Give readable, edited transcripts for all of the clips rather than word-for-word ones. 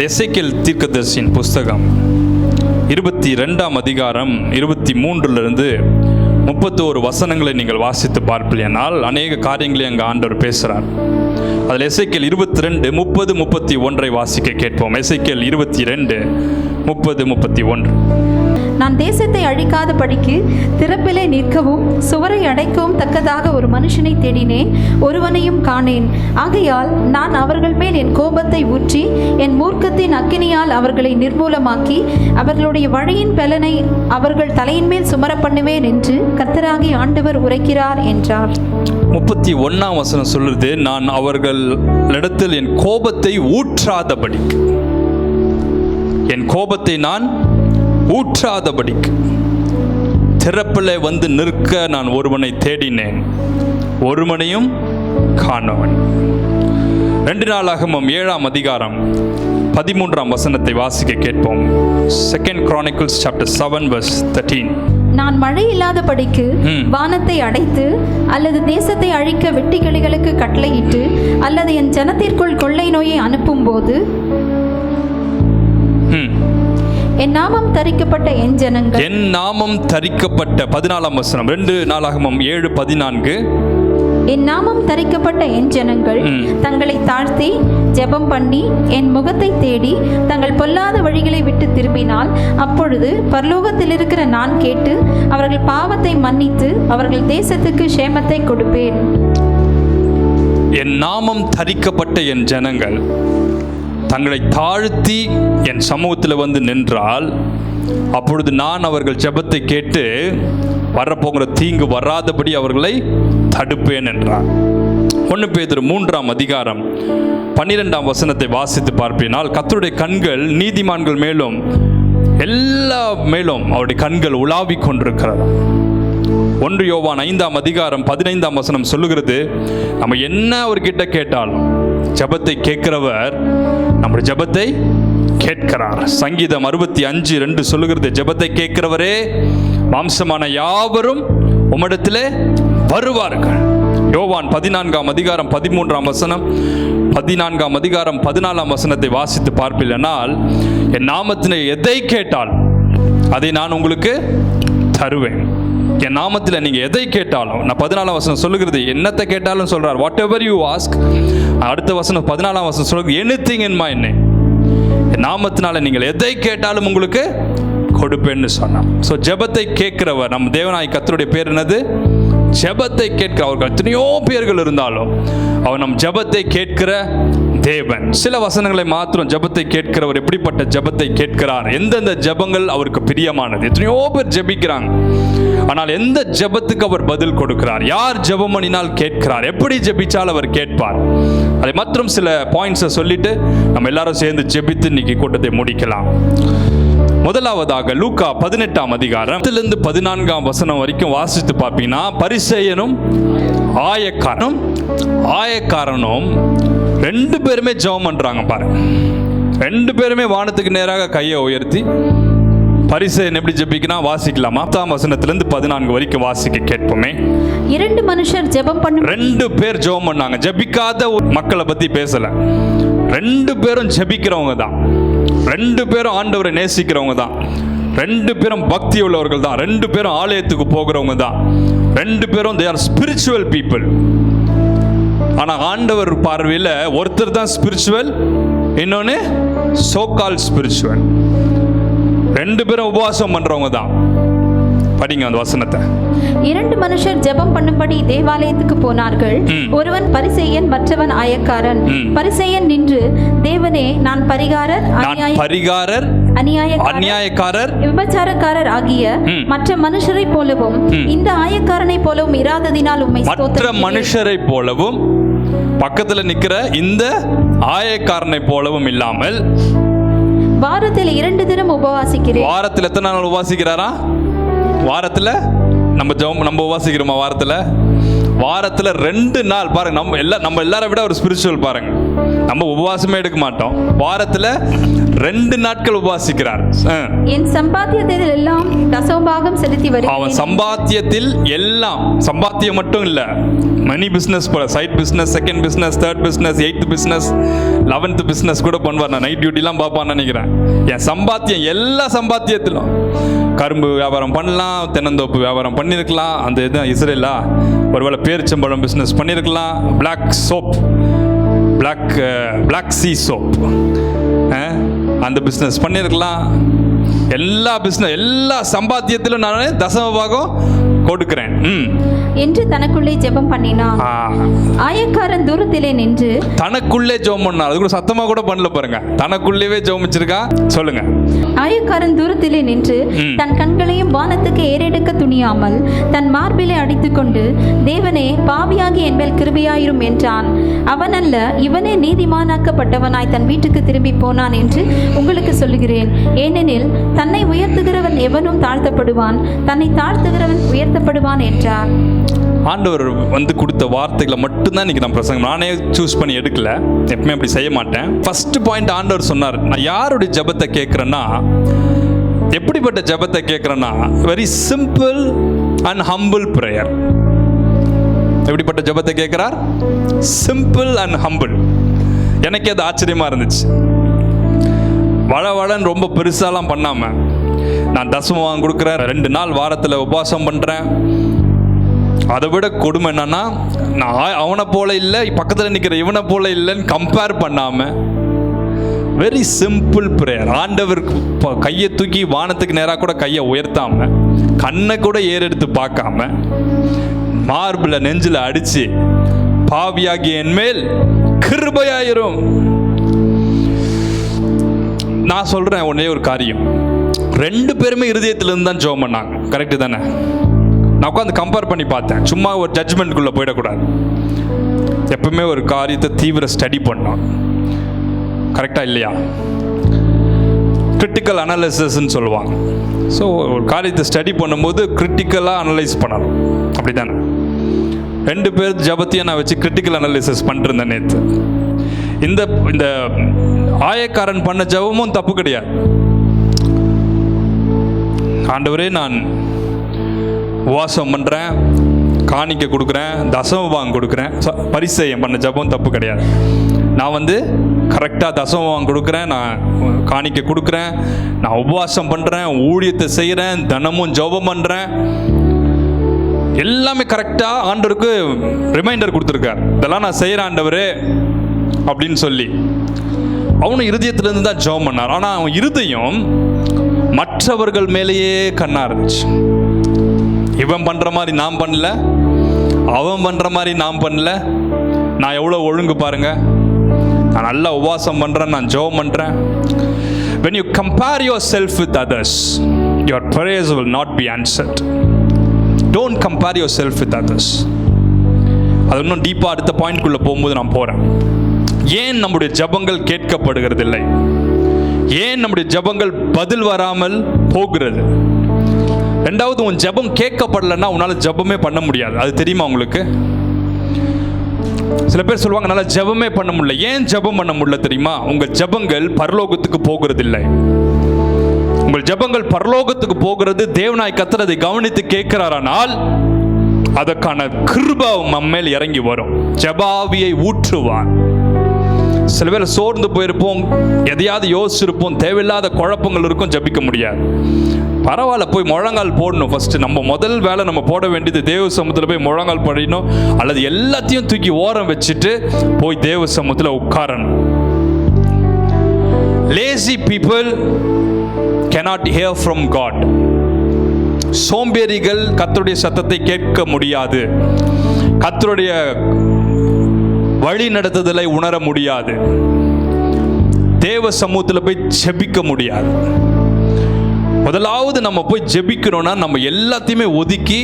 எசேக்கியேல் தீர்க்கதரிசியின் புஸ்தகம் 22ஆம் அதிகாரம் 23 31 வசனங்களை நீங்கள் வாசித்து பார்ப்பீர்கள். அநேக காரியங்களை அங்கே ஆண்டவர் பேசுகிறார். அதில் எசேக்கியேல் 22 30 31 வாசிக்க கேட்போம். எசேக்கியேல் 22 30 31. நான் தேசத்தை அழிக்காதபடிக்கு திறப்பிலே நிற்கவும் சுவரை அடைக்கவும் தக்கதாக ஒரு மனுஷனை தேடினேன், ஒருவனையும் காணேன். ஆகையால் நான் அவர்கள் மேல் என் கோபத்தை ஊற்றி என் மூர்க்கத்தின் அக்கினியால் அவர்களை நிர்மூலமாக்கி அவர்களுடைய வழியின் பலனை அவர்கள் தலையின் மேல் சுமர பண்ணுவேன் என்று கர்த்தராகி ஆண்டவர் உரைக்கிறார் என்றார். 31ஆம் வசனம் சொல்லுது, நான் அவர்களிடத்தில் என் கோபத்தை ஊற்றாதபடிக்கு, என் கோபத்தை நான் ஊற்றாதபடிக்கு திறப்பிலே வந்து நிற்க நான் ஒருவனை தேடினேன், ஒருவனையும் காணவன். 2 நாளாகமம் 7ஆம் அதிகாரம் 13ஆம் வசனத்தை வாசிக்க கேட்போம். 2 Chronicles chapter 7 verse 13. நான் மழை இல்லாதபடிக்கு வானத்தை அடைத்து அல்லது தேசத்தை அழிக்க வெட்டுக்கிளிகளுக்கு கட்டளையிட்டு அல்லது என் ஜனத்திற்குள் கொள்ளை நோயை அனுப்பும் போது என் நாமம் தரிக்கப்பட்ட என் ஜனங்கள், என் நாமம் தரிக்கப்பட்ட 14ஆம் வசனம் 2 நாளாகமம் 7:14. என் நாமம் தரிக்கப்பட்ட என் ஜனங்கள் தங்களை தாழ்த்தி ஜெபம் பண்ணி என் முகத்தை தேடி தங்கள் பொல்லாத வழிகளை விட்டு திரும்பினால் அப்பொழுது பரலோகத்தில் இருக்கிற நான் கேட்டு அவர்கள் பாவத்தை மன்னித்து அவர்கள் தேசத்துக்கு சேமத்தை கொடுப்பேன். என் நாமம் தரிக்கப்பட்ட என் ஜனங்கள் தங்களை தாழ்த்தி என் சமூகத்தில் வந்து நின்றால் அப்பொழுது நான் அவர்கள் ஜெபத்தை கேட்டு வரப்போகிற தீங்கு வராதபடி அவர்களை தடுப்பேன் என்றார். 1 பேதுரு 3ஆம் அதிகாரம் 12ஆம் வசனத்தை வாசித்து பார்ப்பினால், கர்த்தருடைய கண்கள் நீதிமான்கள் மேலும் எல்லா மேலும் அவருடைய கண்கள் உலாவிக் கொண்டிருக்கிறது. 1 யோவான் 5ஆம் அதிகாரம் 15ஆம் வசனம் சொல்லுகிறது, நம்ம என்ன அவர்கிட்ட கேட்டாலும் ஜெபத்தை கேட்கிறவர் நம்முடைய ஜெபத்தை கேட்கிறார். சங்கீதம் 65:2 சொல்லுகிறது, ஜெபத்தை கேட்கிறவரே மாம்சமான யாவரும் உம்மிடத்திலே வருவார்கள். யோவான் 14ஆம் அதிகாரம் 13ஆம் வசனம் 14ஆம் அதிகாரம் 14ஆம் வசனத்தை வாசித்து பார்ப்பீர்களானால், என் நாமத்திலே எதை கேட்டால் அதை நான் உங்களுக்கு தருவேன். என் நாமத்தில் நீங்க எதை கேட்டாலும், நான் 14ஆம் வசனம் சொல்லுகிறது என்னத்தை கேட்டாலும் சொல்றார், வாட் எவர் யூ ஆஸ்க். அடுத்த வசனம் 14ஆம் வசனம் சொல்லுகிறது, எனிதிங் இன் மை நேம். என் நாமத்தினால நீங்கள் எதை கேட்டாலும் உங்களுக்கு கொடுப்பேன்னு சொன்னார். ஸோ ஜெபத்தை கேட்கிறவர் நம் தேவனாய் கர்த்தருடைய பேர் என்னது? ஜெபத்தை கேட்கிற. அவர்கள் எத்தனையோ பேர்கள் இருந்தாலும் அவர் நம் ஜெபத்தை கேட்கிற தேவன். சில வசனங்களை மாத்திரம் ஜெபத்தை கேட்கிறவர் எப்படிப்பட்ட ஜெபத்தை கேட்கிறார், எந்தெந்த ஜெபங்கள் அவருக்கு பிரியமானது. எத்தனையோ பேர் ஜெபிக்கிறாங்க, ஆனால் எந்த ஜெபத்துக்கு அவர் பதில் கொடுக்கிறார், யார் ஜெபம் பண்ணினால் கேட்கிறார், எப்படி ஜெபிச்சால் அவர் கேட்பார். அதை மற்றும் சில பாயிண்ட்ஸை சொல்லிட்டு நம்ம எல்லாரும் சேர்ந்து ஜெபித்து இன்னைக்கு கூட்டத்தை முடிக்கலாம். முதலாவதாக லூக்கா 18ஆம் அதிகாரம் 14ஆம் வசனம் வரைக்கும் வாசித்து பார்ப்பீங்கன்னா, பரிசேயனும் ஆயக்காரனும் 2 பேருமே ஜெபம் பண்றாங்க பாருங்க. 2 பேருமே வானத்துக்கு நேராக கையை உயர்த்தி. பரிசேயன் எப்படி ஜெபிக்கனா வாசிக்கலாமா? 10ஆம் வசனத்திலிருந்து 14 வரைக்கும் வாசிக்க கேட்போமே. 2 மனுஷர் ஜெபம் பண்ண 2 பேர் ஜெபம் பண்ணாங்க. ஜெபிக்காத மக்களை பத்தி பேசல. 2 பேரும் ஜெபிக்கிறவங்க தான். 2 பேரும் ஆண்டவரை நேசிக்கிறவங்க தான். 2 பேரும் பக்தி உள்ளவர்கள் தான். 2 பேரும் ஆலயத்துக்கு போகிறவங்க தான். 2 பேரும் they are spiritual people. ஆனா ஆண்டவர் பார்வையில் ஒருத்தர் தான் ஸ்பிரிச்சுவல், இன்னொன்னு சோ கால் ஸ்பிரிச்சுவல். 2 பேரும் உபவாசம் பண்றவங்க தான். படிங்க அந்த வசனத்தை. 2 மனுஷர் ஜெபம் பண்ணும்படி தேவாலயத்துக்கு போனார்கள். ஒருவன் பரிசேயன், மற்றவன் ஆயக்காரன். பரிசேயன் நின்று, தேவனே, நான் பரிகாரர், அநியாயக்காரர், விபச்சாரக்காரர் ஆகிய மற்ற மனுஷரை போலவும் இந்த ஆயக்காரனை போலவும் இராததினால் உம்மை மற்ற மனுஷரை போலவும் பக்கத்துல நிக்கிற இந்த ஆயக்காரனை போலவும் இல்லாமல் வாரத்தில் 2 தினம் உபவாசிக்கிறேன். வாரத்தில் எத்தனை நாள் உபவாசிக்கிறாரா? வாரத்தில் நம்ம உபவாசிக்கிறோமா? வாரத்தில் 2 நாள் பாருங்க. நம்ம எல்லாரை விட ஒரு ஸ்பிரிச்சுவல் பாருங்க. நம்ம உபவாசமே எடுக்க மாட்டோம். வாரத்தில் 2 நாட்கள் உபவாசிக்கிறார். என் சம்பாத்தியத்தில் எல்லாம் தசமபாகம் செலுத்தி வருகிறேன். அவன் சம்பாத்தியத்தில் எல்லாம், சம்பாத்தியம் மட்டும் இல்லை, மணி பிஸ்னஸ் போல, side business, second business, third business, 8th business, 11th business கூட பண்ணுவார். நான் நைட் டியூட்டிலாம் பார்ப்பான்னு நினைக்கிறேன். என் சம்பாத்தியம் எல்லா சம்பாத்தியத்திலும் கரும்பு வியாபாரம் பண்ணலாம், தென்னந்தோப்பு வியாபாரம் பண்ணியிருக்கலாம், அந்த இது இஸ்ரேலா ஒருவேளை பேரிச்சம்பழம் பிஸ்னஸ் பண்ணியிருக்கலாம், பிளாக் சோப், பிளாக் சீ சோப் அந்த பிஸ்னஸ் பண்ணியிருக்கலாம். எல்லா சம்பாத்தியத்திலும் நான் தசமபாகம் கொடுக்கிறேன் என்று தனக்குள்ளே ஜெபம் பண்ணினான். ஆயக்காரன் தூரத்திலே நின்று தனக்குள்ளே ஜெபம் பண்ணான். அது கூட சத்தமா கூட பண்ணல பாருங்க, தனக்குள்ளேயே ஜெபமிச்சிருக்கா. சொல்லுங்க. ஆயக்காரன் தூரத்திலே நின்று தன் கண்களையும் வானத்துக்கு ஏறெடுக்க துணியாமல் தன் மார்பிலே அடித்துக்கொண்டு, தேவனே, பாவியாகி என் மேல் கிருபையாயிரும் என்றான். அவன் அல்ல, இவனே நீதிமானாக்கப்பட்டவனாய் தன் வீட்டுக்கு திரும்பி போனான் என்று உங்களுக்கு சொல்லுகிறேன். ஏனெனில் தன்னை உயர்த்துகிறவன் எவனும் தாழ்த்தப்படுவான், தன்னை தாழ்த்துகிறவன் உயர்த்தப்படுவான் என்றார். ஆண்டவர் கொடுத்த வார்த்தைகளை மட்டும்தான் இன்னைக்கு நான் பிரசங்கம், நானே சூஸ் பண்ணி எடுக்கல, எப்பவுமே அப்படி செய்ய மாட்டேன். ஃபர்ஸ்ட் பாயிண்ட் ஆண்டவர் சொன்னார், நான் யாருடைய ஜெபத்தை கேட்கிறேன்னா, எப்படிப்பட்ட ஜெபத்தை கேட்கிறேன்னா, very simple and humble prayer. எப்படிப்பட்ட ஜெபத்தை கேட்கிறார்? Simple and humble. எனக்கே அது ஆச்சரியமா இருந்துச்சு. வளன்னு ரொம்ப பெருசாலாம் பண்ணாம, நான் தசமம் கொடுக்குறேன், 2 நாள் வாரத்தில் உபவாசம் பண்ணுறேன். அதை விட கொடுமை என்னன்னா, நான் அவனை போல இல்லை, பக்கத்தில் நிற்கிற இவனை போல இல்லைன்னு கம்பேர் பண்ணாம, வெரி சிம்பிள் பிரேயர். ஆண்டவருக்கு கையை தூக்கி வானத்துக்கு நேராக கூட கையை உயர்த்தாம, கண்ணை கூட ஏறெடுத்து பார்க்காம, மார்பில் நெஞ்சில் அடிச்சு, பாவியாகி என் மேல் கிருபையாயிரும். நான் சொல்றேன் ஒன்னே ஒரு காரியம், 2 பேருமே இருதயத்திலிருந்து தான் ஜெபம் பண்ணாங்க. கரெக்டு தானே? நான் உட்காந்து கம்பேர் பண்ணி பார்த்தேன். சும்மா ஒரு ஜட்ஜ்மெண்ட்குள்ளே போயிடக்கூடாது. எப்பவுமே ஒரு காரியத்தை தீவிர ஸ்டடி பண்ணோம். கரெக்டாக இல்லையா? கிரிட்டிக்கல் அனாலிசிஸ்ன்னு சொல்லுவாங்க. ஸோ ஒரு காரியத்தை ஸ்டடி பண்ணும்போது கிரிட்டிக்கலாக அனலைஸ் பண்ணணும். அப்படி தானே? 2 பேர் ஜபத்தையும் நான் வச்சு கிரிட்டிக்கல் அனாலிசிஸ் பண்ணிருந்தேன் நேற்று. இந்த ஆயக்காரன் பண்ண ஜபமும் தப்பு கிடையாது. ஆண்டவரே, நான் உபவாசம் பண்ணுறேன், காணிக்கை கொடுக்குறேன், தசமபாகம் கொடுக்குறேன், பரிசேயம் பண்ண ஜபம் தப்பு கிடையாது. நான் கரெக்டாக தசமபாகம் கொடுக்குறேன், நான் காணிக்கை கொடுக்குறேன், நான் உபவாசம் பண்ணுறேன், ஊழியத்தை செய்கிறேன், தினமும் ஜபம் பண்ணுறேன், எல்லாமே கரெக்டாக ஆண்டவருக்கு ரிமைண்டர் கொடுத்துருக்கார். இதெல்லாம் நான் செய்கிறேன் ஆண்டவரே அப்படின்னு சொல்லி அவனும் இருதயத்திலேருந்து தான் ஜெபம் பண்ணார். ஆனால் அவன் இருதயம் மற்றவர்கள் மேலேயே கண்ணா இருந்துச்சு. இவன் பண்ணுற மாதிரி நான் பண்ணல, அவன் பண்ணுற மாதிரி நான் பண்ணல, நான் எவ்வளோ ஒழுங்கு பாருங்க, நான் நல்லா உபவாசம் பண்ணுறேன், நான் ஜெபம் பண்ணுறேன். When you compare yourself with others, your prayers will not be answered. Don't compare yourself with others. அது இன்னும் டீப்பாக அடுத்த பாயிண்ட்குள்ளே போகும்போது நான் போகிறேன். ஏன் நம்முடைய ஜபங்கள் கேட்கப்படுகிறதில்லை? ஏன் நம்முடைய ஜபங்கள் பதில் வராமல் போகிறது? 2வது, உன் ஜபம் கேட்கப்படலைன்னா உன்னால் ஜபமே பண்ண முடியாது. அது தெரியுமா உங்களுக்கு? சில பேர் சொல்லுவாங்க, நல்லா ஜபமே பண்ண முடியல. ஏன் ஜபம் பண்ண முடியல தெரியுமா? உங்கள் ஜபங்கள் பரலோகத்துக்கு போகிறதில்லை. உங்கள் ஜபங்கள் பரலோகத்துக்கு போகிறது, தேவனாய் கர்த்தர் அதை கவனித்து கேட்கிறாரானால் அதற்கான கிருபை நம்மேல் இறங்கி வரும். ஜபாவியை ஊற்றுவார். சில பேர் சோர்ந்து போயிருப்போம், எதையாவது யோசிச்சிருப்போம், தேவையில்லாத குழப்பங்கள் இருக்கும், ஜபிக்க முடியாது. பரவாயில்ல, போய் முழங்கால் போடணும். ஃபர்ஸ்ட் நம்ம முதல் வேலை நம்ம போட வேண்டியது தேவ சமூகத்தில் போய் முழங்கால் படிக்கணும், அல்லது எல்லாத்தையும் தூக்கி ஓரம் வச்சுட்டு போய் தேவ சமூகத்தில் உட்காரணும். Lazy people cannot hear from God. சோம்பேறிகள் கர்த்தருடைய சத்தத்தை கேட்க முடியாது, கர்த்தருடைய வழி நடத்துதலை உணர முடியாது, தேவ சமூகத்தில் போய் ஜெபிக்க முடியாது. முதலாவது நம்ம போய் ஜெபிக்கணும்னா நம்ம எல்லாத்தையுமே ஒதுக்கி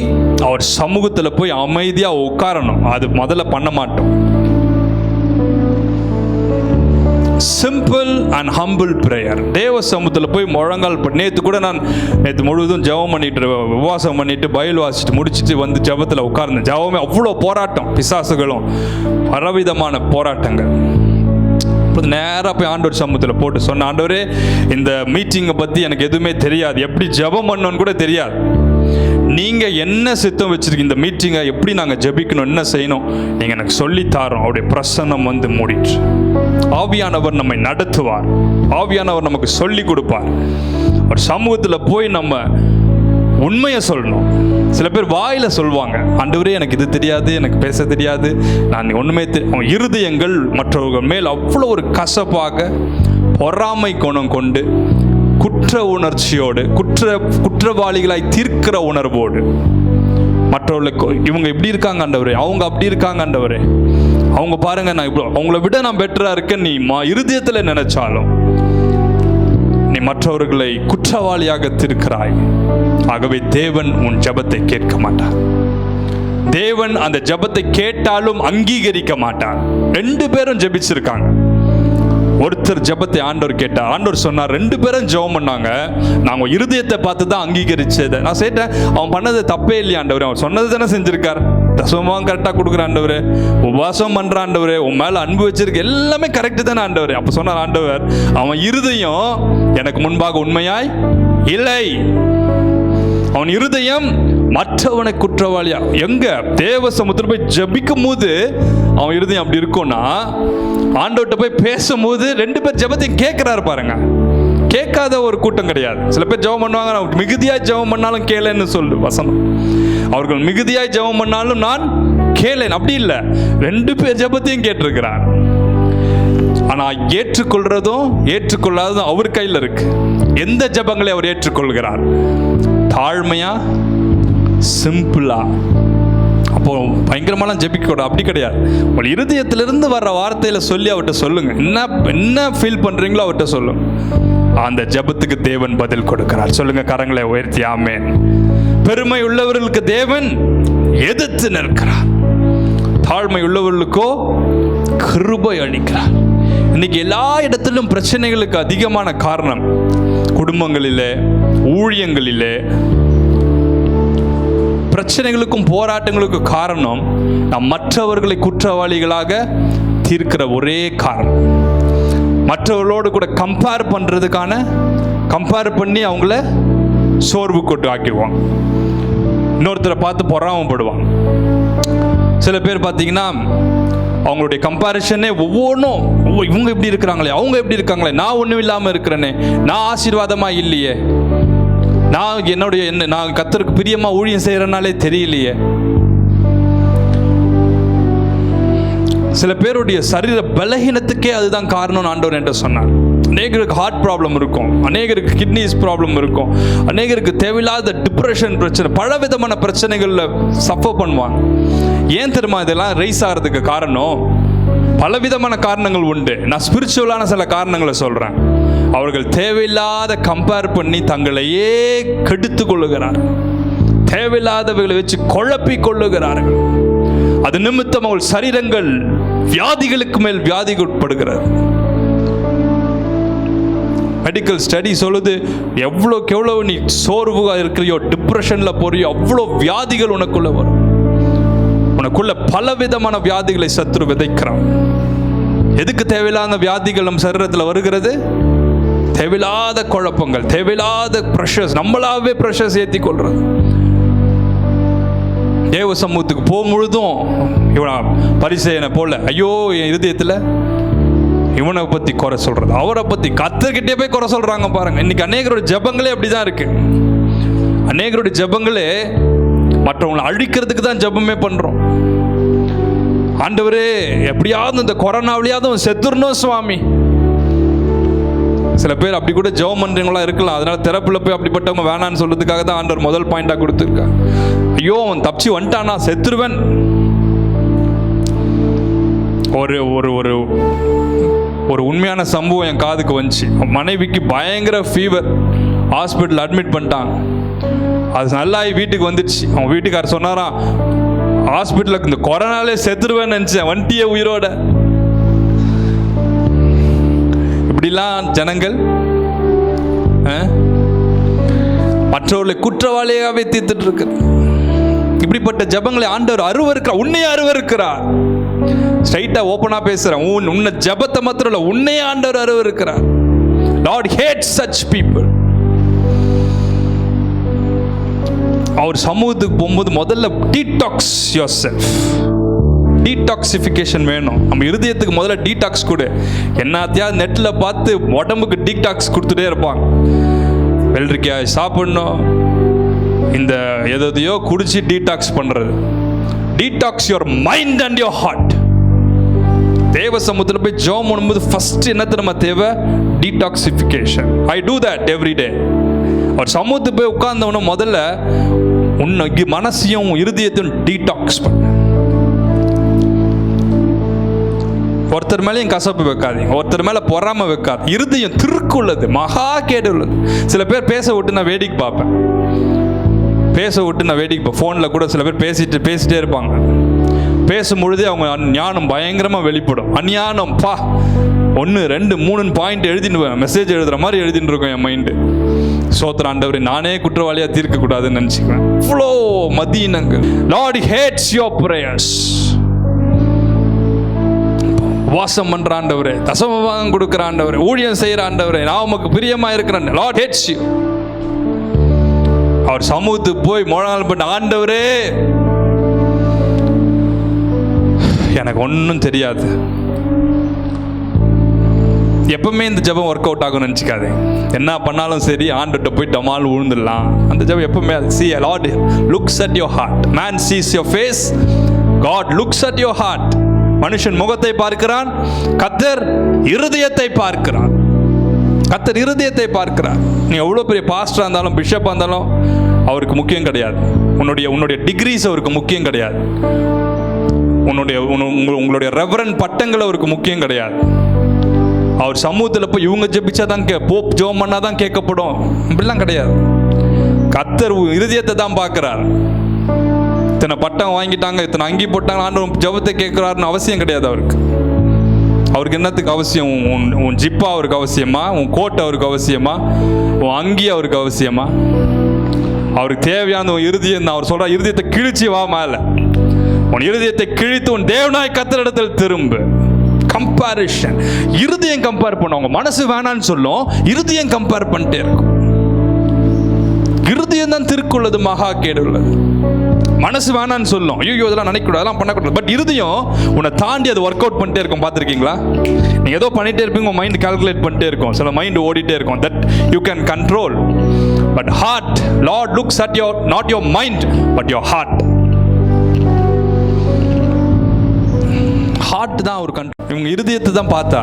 அவர் சமூகத்தில் போய் அமைதியாக உட்காரணும். அது முதல்ல பண்ண மாட்டோம். Simple and humble prayer. தேவ சமூகத்தில் போய் முழங்கால் நேற்று கூட நான் முழுவதும் ஜெபம் பண்ணிட்டு உபவாசம் பண்ணிட்டு பைபிள் வாசிச்சுட்டு முடிச்சுட்டு ஜெபத்தில் உட்கார்ந்தேன். ஜெபமே அவ்வளோ போராட்டம், பிசாசுகளும் பலவிதமான போராட்டங்கள். அப்போ நேராக போய் ஆண்டவர் சமூகத்தில் போட்டு சொன்ன, ஆண்டவரே இந்த மீட்டிங்கை பற்றி எனக்கு எதுவுமே தெரியாது, எப்படி ஜெபம் பண்ணணும்னு கூட தெரியாது, நீங்கள் என்ன சித்தம் வச்சுருக்கீங்க, இந்த மீட்டிங்கை எப்படி நாங்கள் ஜெபிக்கணும், என்ன செய்யணும், நீங்கள் எனக்கு சொல்லித்தாரோம். அவருடைய பிரசன்னம் வந்து மூடிட்டு, ஆவியானவர் நம்மை நடத்துவார், ஆவியானவர் நமக்கு சொல்லி கொடுப்பார். ஒரு சமூகத்தில் போய் நம்ம உண்மையை சொல்லணும். சில பேர் வாயில் சொல்லுவாங்க, ஆண்டவரே எனக்கு இது தெரியாது, எனக்கு பேச தெரியாது, நான் ஒன்றுமே இருதயங்கள் மற்றவர்கள் மேல் அவ்வளோ ஒரு கசப்பாக, பொறாமை குணம் கொண்டு, குற்ற உணர்ச்சியோடு, குற்றவாளிகளாய் தீர்க்கிற உணர்வோடு மற்றவர்களுக்கு இவங்க இப்படி இருக்காங்க ஆண்டவரே, அவங்க அப்படி இருக்காங்க ஆண்டவரே, அவங்க பாருங்க நான் இப்போ அவங்கள விட நான் பெட்டராக இருக்கேன், நீ இருதயத்தில் நினைச்சாலும் நீ மற்றவர்களை குற்றவாளியாக தீர்க்கிறாய். ஆகவே தேவன் உன் ஜெபத்தை கேட்க மாட்டார். தேவன் அந்த ஜெபத்தை கேட்டாலும் அங்கீகரிக்க மாட்டார். 2 பேரும் ஜெபிச்சிருக்காங்க. ஒருத்தர் ஜெபத்தை ஆண்டவர் கேட்டார். ஆண்டவர் சொன்னார், 2 பேரும் ஜெபம் பண்ணாங்க, நாங்கள் இருதயத்தை பார்த்து தான் அங்கீகரிச்சதை. நான் கேட்டேன், அவன் பண்ணது தப்பே இல்லையா ஆண்டவர், அவன் சொன்னது தானே செஞ்சிருக்கார், தசமமாக கரெக்டாக கொடுக்குற ஆண்டவர், உபவாசம் பண்ணுற ஆண்டவர், உன் மேலே அன்பு வச்சிருக்கு, எல்லாமே கரெக்டு தானே ஆண்டவர். அப்போ சொன்னார் ஆண்டவர், அவன் இருதயம் எனக்கு முன்பாக உண்மையாய் இல்லை, அவன் இருதயம் மற்றவனை குற்றவாளியா. எங்க தேவ சமுத்திரம் போய் ஜபிக்கும் போது அவன் இருதயம் அப்படி இருக்கும்னா, ஆண்டவர்கிட்ட போய் பேசும்போது 2 பேர் ஜெபத்தையும் கேட்கிறாரு பாருங்க. கேட்காத ஒரு கூட்டம் கிடையாது. சில பேர் ஜெபம் பண்ணுவாங்க, மிகுதியாய் ஜெபம் பண்ணாலும் கேளேன்னு சொல்லு வசனம். அவர்கள் மிகுதியாய் ஜெபம் பண்ணாலும் நான் கேளேன், அப்படி இல்லை, 2 பேர் ஜெபத்தையும் கேட்டிருக்கிறார். ஆனா ஏற்றுக்கொள்றதும் ஏற்றுக்கொள்ளாததும் அவர் கையில் இருக்கு. எந்த ஜெபங்களை அவர் ஏற்றுக்கொள்கிறார்? தாழ்மையா, சிம்பிளா. அப்போ பயங்கரமாலாம் ஜெபிக்கூடாது, அப்படி கிடையாது. உங்கள் இருதயத்திலிருந்து வர்ற வார்த்தையில சொல்லி அவர்கிட்ட சொல்லுங்க. என்ன ஃபீல் பண்றீங்களோ அவர்கிட்ட சொல்லுங்க. அந்த ஜெபத்துக்கு தேவன் பதில் கொடுக்கிறார். சொல்லுங்க, கரங்களை உயர்த்தி ஆமென். பெருமை உள்ளவர்களுக்கு தேவன் எதிர்த்து நிற்கிறார், தாழ்மை உள்ளவர்களுக்கோ கிருபை அளிக்கிறார். இன்னைக்கு எல்லா இடத்திலும் பிரச்சனைகளுக்கு அதிகமான காரணம் குடும்பங்களிலே, ஊழியங்களிலே, பிரச்சனைகளுக்கும் போராட்டங்களுக்கும் காரணம் நாம் மற்றவர்களை குற்றவாளிகளாக தீர்க்கிற ஒரே காரணம். மற்றவர்களோடு கூட கம்பேர் பண்ணி அவங்கள சோர்வு கொண்டு ஆக்கிடுவாங்க. இன்னொருத்தரை பார்த்து பொறாமப்படுவாங்க. சில பேர் பார்த்தீங்கன்னா அவங்களுடைய கம்பேரிஷனே ஒவ்வொன்றும், இவங்க எப்படி இருக்கிறாங்களே, அவங்க எப்படி இருக்காங்களே, நான் ஒன்றும் இல்லாமல் இருக்கிறேனே, நான் ஆசீர்வாதமாக இல்லையே, நான் கர்த்தருக்கு பிரியமா ஊழியம் செய்யறனாலே தெரியலையே. சில பேருடைய சரீர பலகீனத்துக்கே அதுதான் காரணம் ஆண்டவர் என்று சொன்னார். அநேகருக்கு ஹார்ட் ப்ராப்ளம் இருக்கும், அநேகருக்கு கிட்னிஸ் ப்ராப்ளம் இருக்கும், அநேகருக்கு தேவையில்லாத டிப்ரெஷன் பிரச்சனை, பலவிதமான பிரச்சனைகளில் சஃபர் பண்ணுவாங்க. ஏன் தெரியுமா இதெல்லாம் ரைஸ் ஆகிறதுக்கு காரணம்? பலவிதமான காரணங்கள் உண்டு. நான் ஸ்பிரிச்சுவலான சில காரணங்களை சொல்கிறேன். அவர்கள் தேவையில்லாத கம்பேர் பண்ணி தங்களையே கெடுத்து கொள்ளுகிறார்கள், தேவையில்லாதவர்களை வச்சு குழப்பி கொள்ளுகிறார்கள். அது நிமித்தம் அவள் சரீரங்கள் வியாதிகளுக்கு மேல் வியாதிக்கு உட்படுகிறது. மெடிக்கல் ஸ்டடி சொல்லுது, எவ்வளோக்கு எவ்வளவு நீ சோர்வாக இருக்கிறியோ, டிப்ரெஷன்ல போறியோ, அவ்வளோ வியாதிகள் உனக்குள்ள வரும். உனக்குள்ள பலவிதமான வியாதிகளை சத்துரு விதைக்கிறான். எதுக்கு தேவையில்லாத வியாதிகள் நம் சரீரத்தில் வருகிறது? தேவையில்லாத குழப்பங்கள், தேவையில்லாத ப்ரெஷர்ஸ், நம்மளாவே ப்ரெஷர்ஸ் ஏற்றி கொள்றது. தேவ சமூகத்துக்கு போகும் பொழுதும் இவன் பரிசேயனை போல, ஐயோ என் இருதயத்தில் இவனை பற்றி குறை சொல்றது, அவரை பற்றி கர்த்தர்கிட்டே போய் குறை சொல்றாங்க பாருங்க. இன்னைக்கு அநேகருடைய ஜெபங்களே அப்படிதான் இருக்கு. அநேகருடைய ஜெபங்களே மற்றவங்களை அழிக்கிறதுக்கு தான் ஜெபமே பண்றோம். ஆண்டவரே எப்படியாவது இந்த கொரோனாவிலையாவது செத்துறணும் சுவாமி. சில பேர் அப்படி கூட ஜெபம் பண்றீங்களா இருக்கலாம். அதனால தெரப்பில் போய் அப்படிப்பட்டவங்க வேணான்னு சொல்றதுக்காக தான் ஆண்டவர் முதல் பாயிண்டா கொடுத்துருக்காங்க. ஐயோ அவன் தப்பிச்சு வந்துட்டானா, செத்துருவன். ஒரு ஒரு ஒரு ஒரு உண்மையான சம்பவம் என் காதுக்கு வந்துச்சு. மனைவிக்கு பயங்கர ஃபீவர், ஹாஸ்பிட்டல் அட்மிட் பண்ணிட்டாங்க. அது நல்லாகி வீட்டுக்கு வந்துடுச்சு. அவங்க வீட்டுக்காரர் சொன்னாராம், ஹாஸ்பிட்டலுக்கு இந்த கொரோனாலே செத்துருவேன்னு நினச்சேன், வண்டியே உயிரோட. இப்படிலாம் ஜனங்கள் மற்றவர்களை குற்றவாளியாகவே தீர்த்துட்டு இருக்கு. இப்படிப்பட்ட ஜபங்களை ஆண்டவர் அருவருக்கிறார், உன்னையே அருவருக்கிறார். ஸ்ட்ரைட்டா ஓப்பனா பேசுறேன். உன்னை ஜெபத்தை மாத்திரம் இல்ல, உன்னையே ஆண்டவர் அருவருக்கிறார். Lord hates such people. அவர் சமூகத்துக்கு போகும்போது முதல்ல டீடாக்ஸ் யுவர் செல்ஃப். டீடாக்சிஃபிகேஷன் வேணும். நம்ம இருதயத்துக்கு முதல்ல டீடாக்ஸ் கொடு. என்னத்தையாவது நெட்டில் பார்த்து உடம்புக்கு டீடாக்ஸ் கொடுத்துட்டே இருப்பாங்க. வெள்ளரிக்காய் சாப்பிடணும், இந்த எதையோ குடிச்சு டீடாக்ஸ் பண்ணுறது. Detox your mind and your heart. தேவ சமூகத்தில் போய் ஜெபம் பண்ணும்போது ஃபர்ஸ்ட் என்னத்தை நம்ம தேவை? Detoxification. I do that every day. அவர் சமூகத்துக்கு போய் உட்கார்ந்தவன முதல்ல உன்னை மனசையும் இருதயத்தையும் டீடாக்ஸ் பண்ண. ஒருத்தர் மேலேயும் கசப்பு வைக்காதீங்க, ஒருத்தர் மேலே பொறாம வைக்காது. இருதயம் திருக்குள்ளது, மகா கேடு உள்ளது. சில பேர் பேச விட்டு நான் வேடிக்கை பார்ப்பேன், ஃபோனில் கூட சில பேர் பேசிட்டே இருப்பாங்க. பேசும்பொழுதே அவங்க ஞானம் பயங்கரமாக வெளிப்படும். அஞ்ஞானம் 1 2 3 பாயிண்ட் எழுதின்னு மெசேஜ் எழுதுகிற மாதிரி எழுதின்னு இருக்கோம் என் மைண்டு. சோத்திர ஆண்டவரே, நானே குற்றவாளியாக தீர்க்கக்கூடாதுன்னு நினச்சிக்குவேன். இவ்வளோ மதியினங்கள். Lord hates your prayers. வாசம் பண்ற ஆண்டவரே, தசமபாகம் கொடுக்கிற ஆண்டவரே, ஊழியம் செய்கிற ஆண்டவரே, நான் உமக்கு பிரியமாக இருக்கிறேன். Lord hates you. அவர் சமூகத்துக்கு போய் முழங்கால் பண்ண, ஆண்டவரே எனக்கு ஒன்றும் தெரியாது. எப்பவுமே இந்த ஜெபம் ஒர்க் அவுட் ஆகும்னு நினச்சிக்காது. என்ன பண்ணாலும் சரி ஆண்டவர்கிட்ட போய் டமால் விழுந்துடலாம். அந்த ஜெபம் எப்பவுமே see Lord looks at your heart. Man sees your face, God looks at your heart. மனுஷன் முகத்தை பார்க்கிறான், கர்த்தர் இருதயத்தை பார்க்கிறான். கர்த்தர் இருதயத்தை பார்க்கிறார். நீ எவ்வளோ பெரிய பாஸ்டராக இருந்தாலும் பிஷப்பாக இருந்தாலும் அவருக்கு முக்கியம் கிடையாது. உன்னுடைய டிகிரிஸ் அவருக்கு முக்கியம் கிடையாது. உங்களுடைய ரெவரண்ட் பட்டங்கள் அவருக்கு முக்கியம் கிடையாது. அவர் சமூகத்தில் போய் இவங்க ஜெபிச்சா தான் போப் ஜெபம் பண்ணால் தான் கேட்கப்படும் இப்படிலாம் கிடையாது. கர்த்தர் இருதயத்தை தான் பார்க்குறார். இத்தனை பட்டம் வாங்கிட்டாங்க, இத்தனை அங்கி போட்டாங்க, ஆண்டவர் ஜெபத்தை கேட்குறாருன்னு அவசியம் கிடையாது அவருக்கு. அவருக்கு என்னத்துக்கு அவசியம்? உன் ஜிப்பா அவருக்கு அவசியமா? உன் கோட் அவருக்கு அவசியமா? உன் அங்கி அவருக்கு அவசியமா? அவருக்கு தேவையான உன் இருதயம் தான். அவர் சொல்கிறார், இருதயத்தை கிழிச்சு வா மேலே. உன் இருதயத்தை கிழித்து உன் தேவனாய் கர்த்தரிடத்தில் திரும்பு. கம்பேரிஷன். இருதயம் கம்பேர் பண்ணுவாங்க. மனசு வேணான்னு சொல்லும், இருதயம் கம்பேர் பண்ணிட்டே இருக்கும். இருதயம் தான் திருக்குள்ளது, மகா கேடு உள்ளது. மனசு வேணான்னு சொல்லும், ஐயோ இதெல்லாம் நினைக்கக்கூடாது, அதெல்லாம் பண்ணக்கூடாது. பட் இருதயம் உன்னை தாண்டி அது ஒர்க் அவுட் பண்ணிட்டே இருக்கும். பார்த்துருக்கீங்களா? நீங்கள் ஏதோ பண்ணிகிட்டே இருப்பீங்க, உங்கள் மைண்ட் கால்குலேட் பண்ணிட்டே இருக்கும், சில மைண்ட் ஓடிட்டே இருக்கும். That you can control. But heart, lord looks at your not your mind but your heart. Heart தான் ஒரு கண்ட்ரோல். இவங்க இருதயத்தை தான் பார்த்தா.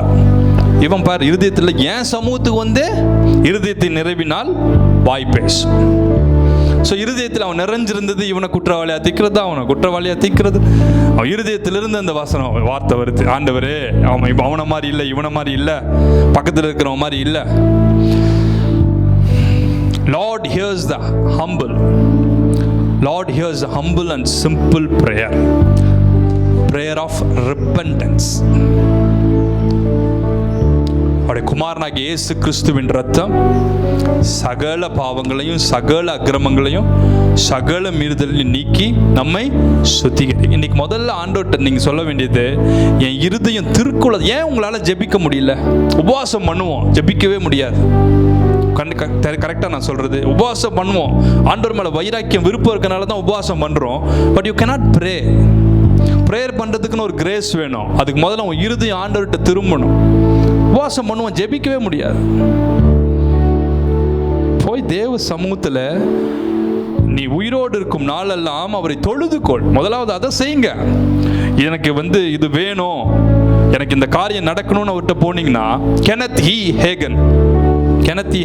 இவன் பார், இருதயத்தில் ஏன் சமூகத்துக்கு வந்து இருதயத்தை நிறைவினால் வாய் பேசும். ஸோ இருதயத்தில் அவன் நிறைஞ்சிருந்தது இவனை குற்றவாளியாக தீக்கிறது தான், அவனை குற்றவாளியாக தீக்கிறது. அவன் இருதயத்திலிருந்து அந்த வார்த்தை வருது, ஆண்டவரே அவன் இப்போ அவனை மாதிரி இல்லை, இவனை மாதிரி இல்லை, பக்கத்தில் இருக்கிறவன் மாதிரி இல்லை. Lord hears the humble. Lord hears the humble and simple prayer. Prayer of repentance. அவருடைய குமாரனாகிய இயேசு கிறிஸ்துவின் ரத்தம் சகல பாவங்களையும் சகல அக்கிரமங்களையும் சகல மீறுதலையும் நீக்கி நம்மை சுத்திகரிக்கும். இன்னைக்கு முதல்ல ஆண்டவர்கிட்ட நீங்க சொல்ல வேண்டியது, என் இருதயம் திருக்குள்ள. ஏன் உங்களால ஜெபிக்க முடியல? உபவாசம் பண்ணுவோம், ஜெபிக்கவே முடியாது. கரெக்டாக நான் சொல்றது, உபவாசம் பண்ணுவோம், ஆண்டவர் மேல வைராக்கியம் விருப்பம் இருக்கனால தான் உபவாசம் பண்றோம். But you cannot pray. Prayer பண்ணுறதுக்குன்னு ஒரு கிரேஸ் வேணும். அதுக்கு முதல்ல உன் இருதயம் ஆண்டவர்கிட்ட திரும்பணும். உபவாசம் பண்ணுவோம், ஜெபிக்கவே முடியாது. போய் தேவ சமூகத்தில் நீ உயிரோடு இருக்கும் நாளெல்லாம் அவரை தொழுதுகொள். முதலாவது அதை செய்யுங்க. எனக்கு இது வேணும், எனக்கு இந்த காரியம் நடக்கணும்னு அவர்கிட்ட போனீங்கன்னா, கெனத்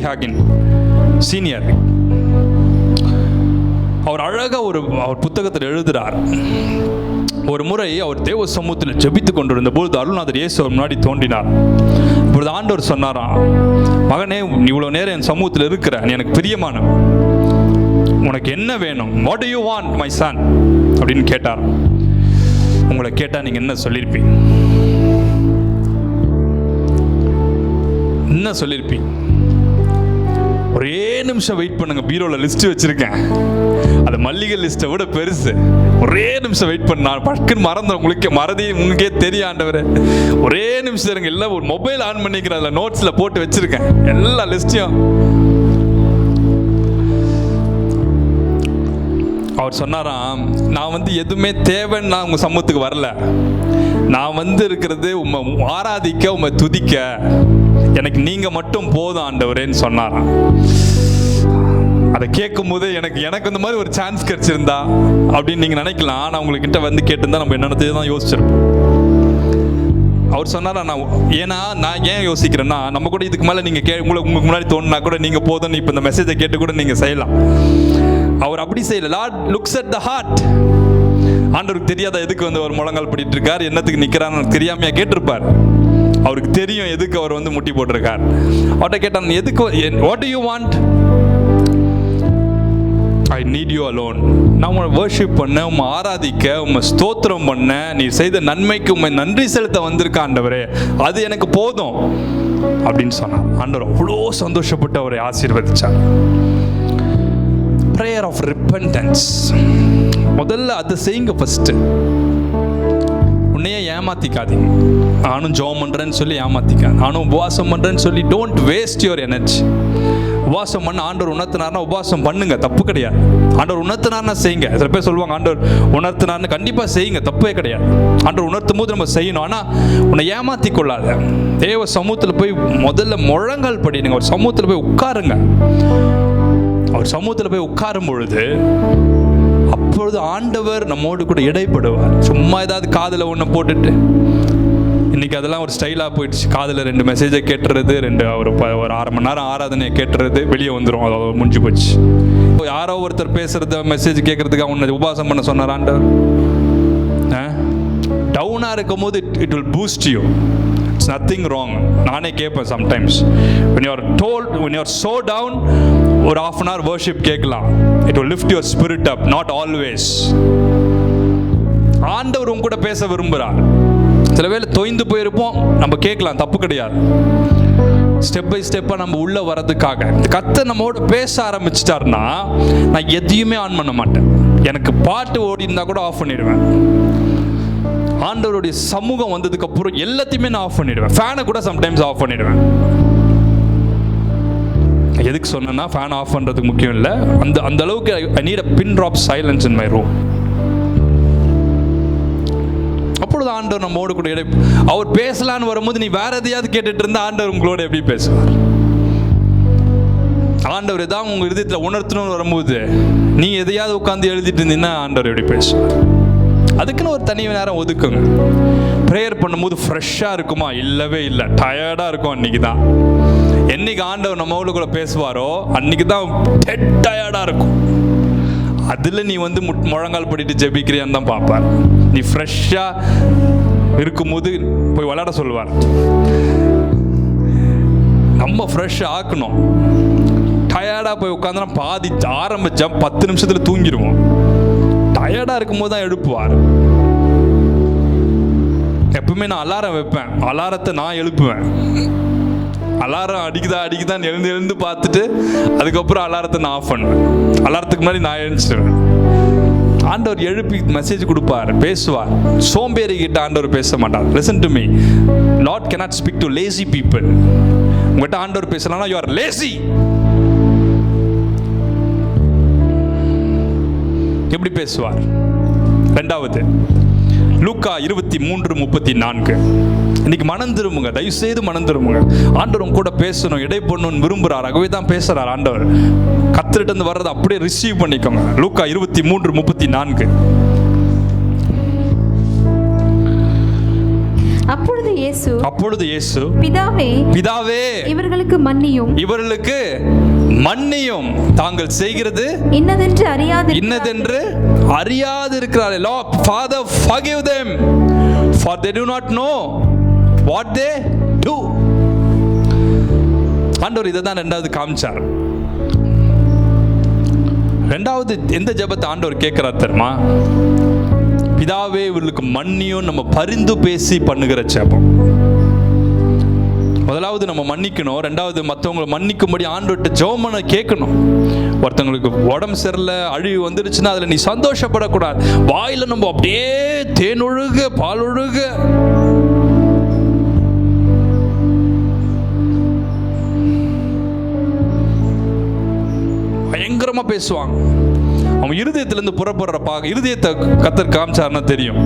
ஹேகன் சீனியர், அவர் அழகா அவர் புத்தகத்தில் எழுதுறார். ஒரு முறை அவர் தேவ சமூகத்தில் ஜெபித்து கொண்டிருந்த பொழுது அருள்நாதர் இயேசு அவர் முன்னாடி தோன்றினார். இப்பொழுது ஆண்டவர் சொன்னாராம், மகனே நீ இவ்வளவு நேரம் என் சமூகத்தில் இருக்கிற, நீ எனக்கு பிரியமானவன், உனக்கு என்ன வேணும்? What to you want my son அப்படின்னு கேட்டார். உங்களை கேட்டா நீங்க என்ன சொல்லியிருப்பீங்க? என்ன சொல்லியிருப்பீங்க? ஒரே நிமிஷம் வெயிட் பண்ணுங்க, பீரோல லிஸ்ட் வச்சிருக்கேன், அது மல்லிகை லிஸ்ட்டை விட பெருசு. ஒரே நிமிஷம் வெயிட் பண்ண, நான் பட்டுன்னு மறந்தேன், உங்களுக்கே தெரியும் ஆண்டவரே. ஒரே நிமிஷம் இருங்க, இல்லை ஒரு மொபைல் ஆன் பண்ணிக்கிறேன், அதில் நோட்ஸில் போட்டு வச்சிருக்கேன் எல்லா லிஸ்டையும். அவர் சொன்னாராம், நான் எதுவுமே தேவைன்னு நான் உங்க சமூகத்துக்கு வரல, நான் இருக்கிறது உம்மை ஆராதிக்க, உம்மை துதிக்க, எனக்கு நீங்க மட்டும் போதும் ஆண்டவரேன்னு சொன்னாராம். அதை கேட்கும் போது எனக்கு இந்த மாதிரி ஒரு சான்ஸ் கிடைச்சிருந்தா அப்படின்னு நீங்க நினைக்கலாம். நான் உங்ககிட்ட கேட்டிருந்தா நம்ம என்னென்ன தான் யோசிச்சிருப்போம். அவர் சொன்னாரா, நான் ஏன் யோசிக்கிறேன்னா, நம்ம கூட இதுக்கு மேலே நீங்கள் உங்களுக்கு முன்னாடி தோணுனா கூட நீங்கள் போதும் இப்போ இந்த மெசேஜை கேட்டு கூட நீங்கள் செய்யலாம். அவர் அப்படி செய்யல. Lord looks at the heart. ஆண்டவருக்கு தெரியாத எதுக்கு ஒரு முழங்கால் படிட்டு இருக்கார், என்னத்துக்கு நிற்கிறான்னு தெரியாமையா கேட்டிருப்பார். அவருக்கு தெரியும் எதுக்கு அவர் முட்டி போட்டிருக்கார். அவர்கிட்ட கேட்டான், எதுக்கு, what to you want? I need you alone. நான் உங்களை வர்ஷிப் பண்ண, உம்மை ஆராதிக்க, உம்மை ஸ்தோத்திரம் பண்ண, நீ செய்த நன்மைக்கு உம்மை நன்றி செலுத்த வந்திருக்க ஆண்டவரே, அது எனக்கு போதும் அப்படின்னு சொன்னார். ஆண்டவர் அவ்வளோ சந்தோஷப்பட்டு அவரை ஆசீர்வதிச்சார். prayer of repentance. முதல்ல அதை செய்யுங்க. ஃபர்ஸ்ட் உன்னையே ஏமாத்திக்காதீங்க. நானும் ஜெபம் பண்றேன்னு சொல்லி ஏமாத்திக்காது, நானும் உபவாசம் பண்றேன்னு சொல்லி டோன்ட் வேஸ்ட் யுவர் எனர்ஜி. உபவாசம் பண்ண ஆண்டவர் உணர்த்தினார்னா உபவாசம் பண்ணுங்க, தப்பு கிடையாது. ஆண்டவர் உணர்த்தினார்னா செய்யுங்க. சில பேர் சொல்லுவாங்க ஆண்டவர் உணர்த்தினார்னு, கண்டிப்பா செய்யுங்க, தப்பே கிடையாது. ஆண்டவர் உணர்த்தும் போது நம்ம செய்யணும். ஆனா உன்னை ஏமாத்தி கொள்ளாத. தேவ சமூகத்தில் போய் முதல்ல முழங்கால் படிடுங்க. ஒரு சமூகத்தில் போய் உட்காருங்க. அவர் சமூகத்தில் போய் உட்காரும் பொழுது அப்பொழுது ஆண்டவர் நம்மோடு கூட இடைப்படுவார். சும்மா ஏதாவது காதில் ஒன்று போட்டுட்டு, இன்னைக்கு அதெல்லாம் ஒரு ஸ்டைலாக போயிடுச்சு. காதில் 2 மெசேஜை கேட்டுறது, ஒரு 1/2 மணி நேரம் ஆராதனையை கேட்டுறது, வெளியே வந்துடும், அதாவது முடிஞ்சு போச்சு. யாரோ ஒருத்தர் பேசுறத மெசேஜ் கேட்கறதுக்கு அவனை உபவாசம் பண்ண சொன்னார் ஆண்டவர். டவுனாக இருக்கும் போது it will boost you. It's nothing wrong. நானே கேட்பேன் sometimes. When you are so down, ஒரு 1/2 an hour worship கேட்கலாம். It will lift your spirit up, not always. ஆண்டவர் உங்க கூட பேச விரும்புகிறார். சில வேளை தொய்ந்து போயிருப்போம், நம்ம கேட்கலாம், தப்பு கிடையாது. ஸ்டெப் பை ஸ்டெப்பாக நம்ம உள்ள வரதுக்காக கர்த்தர் நம்மோட பேச ஆரம்பிச்சிட்டாருன்னா, நான் எதையுமே ஆன் பண்ண மாட்டேன். எனக்கு பாட்டு ஓடி இருந்தா கூட ஆஃப் பண்ணிடுவேன். ஆண்டவருடைய சமூகம் வந்ததுக்கு அப்புறம் எல்லாத்தையுமே நான் ஆஃப் பண்ணிடுவேன். ஃபேனை கூட சம்டைம்ஸ் ஆஃப் பண்ணிடுவேன். எதுக்கு சொன்னா, ஃபேன் ஆஃப் பண்றதுக்கு முக்கியம் இல்லை, அந்த அளவுக்கு I need a pin drop silence in my room. அப்பொழுது ஆண்டவர் நம்மோடு கூட அவர் பேசலான்னு வரும்போது நீ வேற எதையாவது கேட்டுட்டு இருந்தா ஆண்டவர் உங்களோட எப்படி பேசுவார்? ஆண்டவர் ஏதாவது உங்க இதயத்தில் உணர்த்தணும்னு வரும்போது நீ எதையாவது உட்காந்து எழுதிட்டு இருந்தீங்கன்னா ஆண்டவர் எப்படி பேசுவார்? அதுக்குன்னு ஒரு தனி நேரம் ஒதுக்குங்க. ப்ரேயர் பண்ணும்போது ஃப்ரெஷ்ஷாக இருக்குமா? இல்லவே இல்லை, டயர்டாக இருக்கும். அன்னைக்கு தான் என்னைக்கு ஆண்டவர் நம்மளோட கூட பேசுவாரோ அன்னைக்கு தான் டெட் டயர்டாக இருக்கும். அதில் நீ முழங்கால் படிட்டு ஜெபிக்கிறியான்னு தான் பார்ப்பார். நீ ஃப்ரெஷ்ஷாக இருக்கும்போது போய் விளையாட சொல்லுவார். நம்ம ஃப்ரெஷ்ஷாக ஆக்கணும். டயர்டாக போய் உட்காந்தா பாதி ஆரம்பிச்சா 10 நிமிஷத்தில் தூங்கிடுவோம். டயர்டாக இருக்கும்போது தான் எழுப்புவார். எப்பவுமே நான் அலாரம் வைப்பேன், அலாரத்தை நான் எழுப்புவேன். அலாரம் அடிக்குதான்னு எழுந்து பார்த்துட்டு அதுக்கப்புறம் அலாரத்தை நான் ஆஃப் பண்ணுவேன். அலாரத்துக்கு முன்னாடி நான் எழுந்துச்சிடுவேன். ஆண்டவர் எழுப்பி மெசேஜ் கொடுப்பார், பேசுவார். சோம்பேறி கிட்ட ஆண்டவர் பேச மாட்டார். Listen to me, Lord cannot speak to lazy people. உங்கள்கிட்ட ஆண்டவர் பேசலாம்னா you are lazy. எப்படி பேசுவார்? 2வது லூக்கா 23:34. இன்னைக்கு மனம் திரும்புங்க, தயவு செய்து மனம் திரும்புங்க. ஆண்டவர் கூட பேசணும், இடை பண்ணணும்னு விரும்புகிறார். ஆகவே தான் பேசுகிறார் ஆண்டவர். கர்த்தர்கிட்ட இருந்து வர்றதை அப்படியே ரிசீவ் பண்ணிக்கோங்க. லூக்கா 23:34. அப்பொழுது இயேசு பிதாவே இவர்களுக்கு மன்னியும், தாங்கள் செய்கிறது இன்னதென்று அறியாது இருக்கிறார்கள். Lord, Father, forgive them, for they do not know what they do. ஆண்டவர் இதை தான் 2வது காமிச்சார். 2வது எந்த ஜெபத்தை ஆண்டவர் கேட்கிறார் தெரியுமா? பிதாவே இவர்களுக்கு மன்னியும் நம்ம பரிந்து பேசி பண்ணுகிற ஜெபம். முதலாவது நம்ம மன்னிக்கணும், ரெண்டாவது மற்றவங்களை மன்னிக்கும்படி ஆண்டவர்கிட்ட ஜெபம் பண்ண கேட்கணும். ஒருத்தவங்களுக்கு உடம்பு சரியில்லை, அழிவு வந்துருச்சுன்னா அதில் நீ சந்தோஷப்படக்கூடாது. வாயில் நம்ம அப்படியே தேனொழுக பாலொழுக பயங்கரமாக பேசுவாங்க. அவங்க இருதயத்திலேருந்து புறப்படுற இருதயத்தை கர்த்தர் காமிச்சாருன்னா தெரியும்.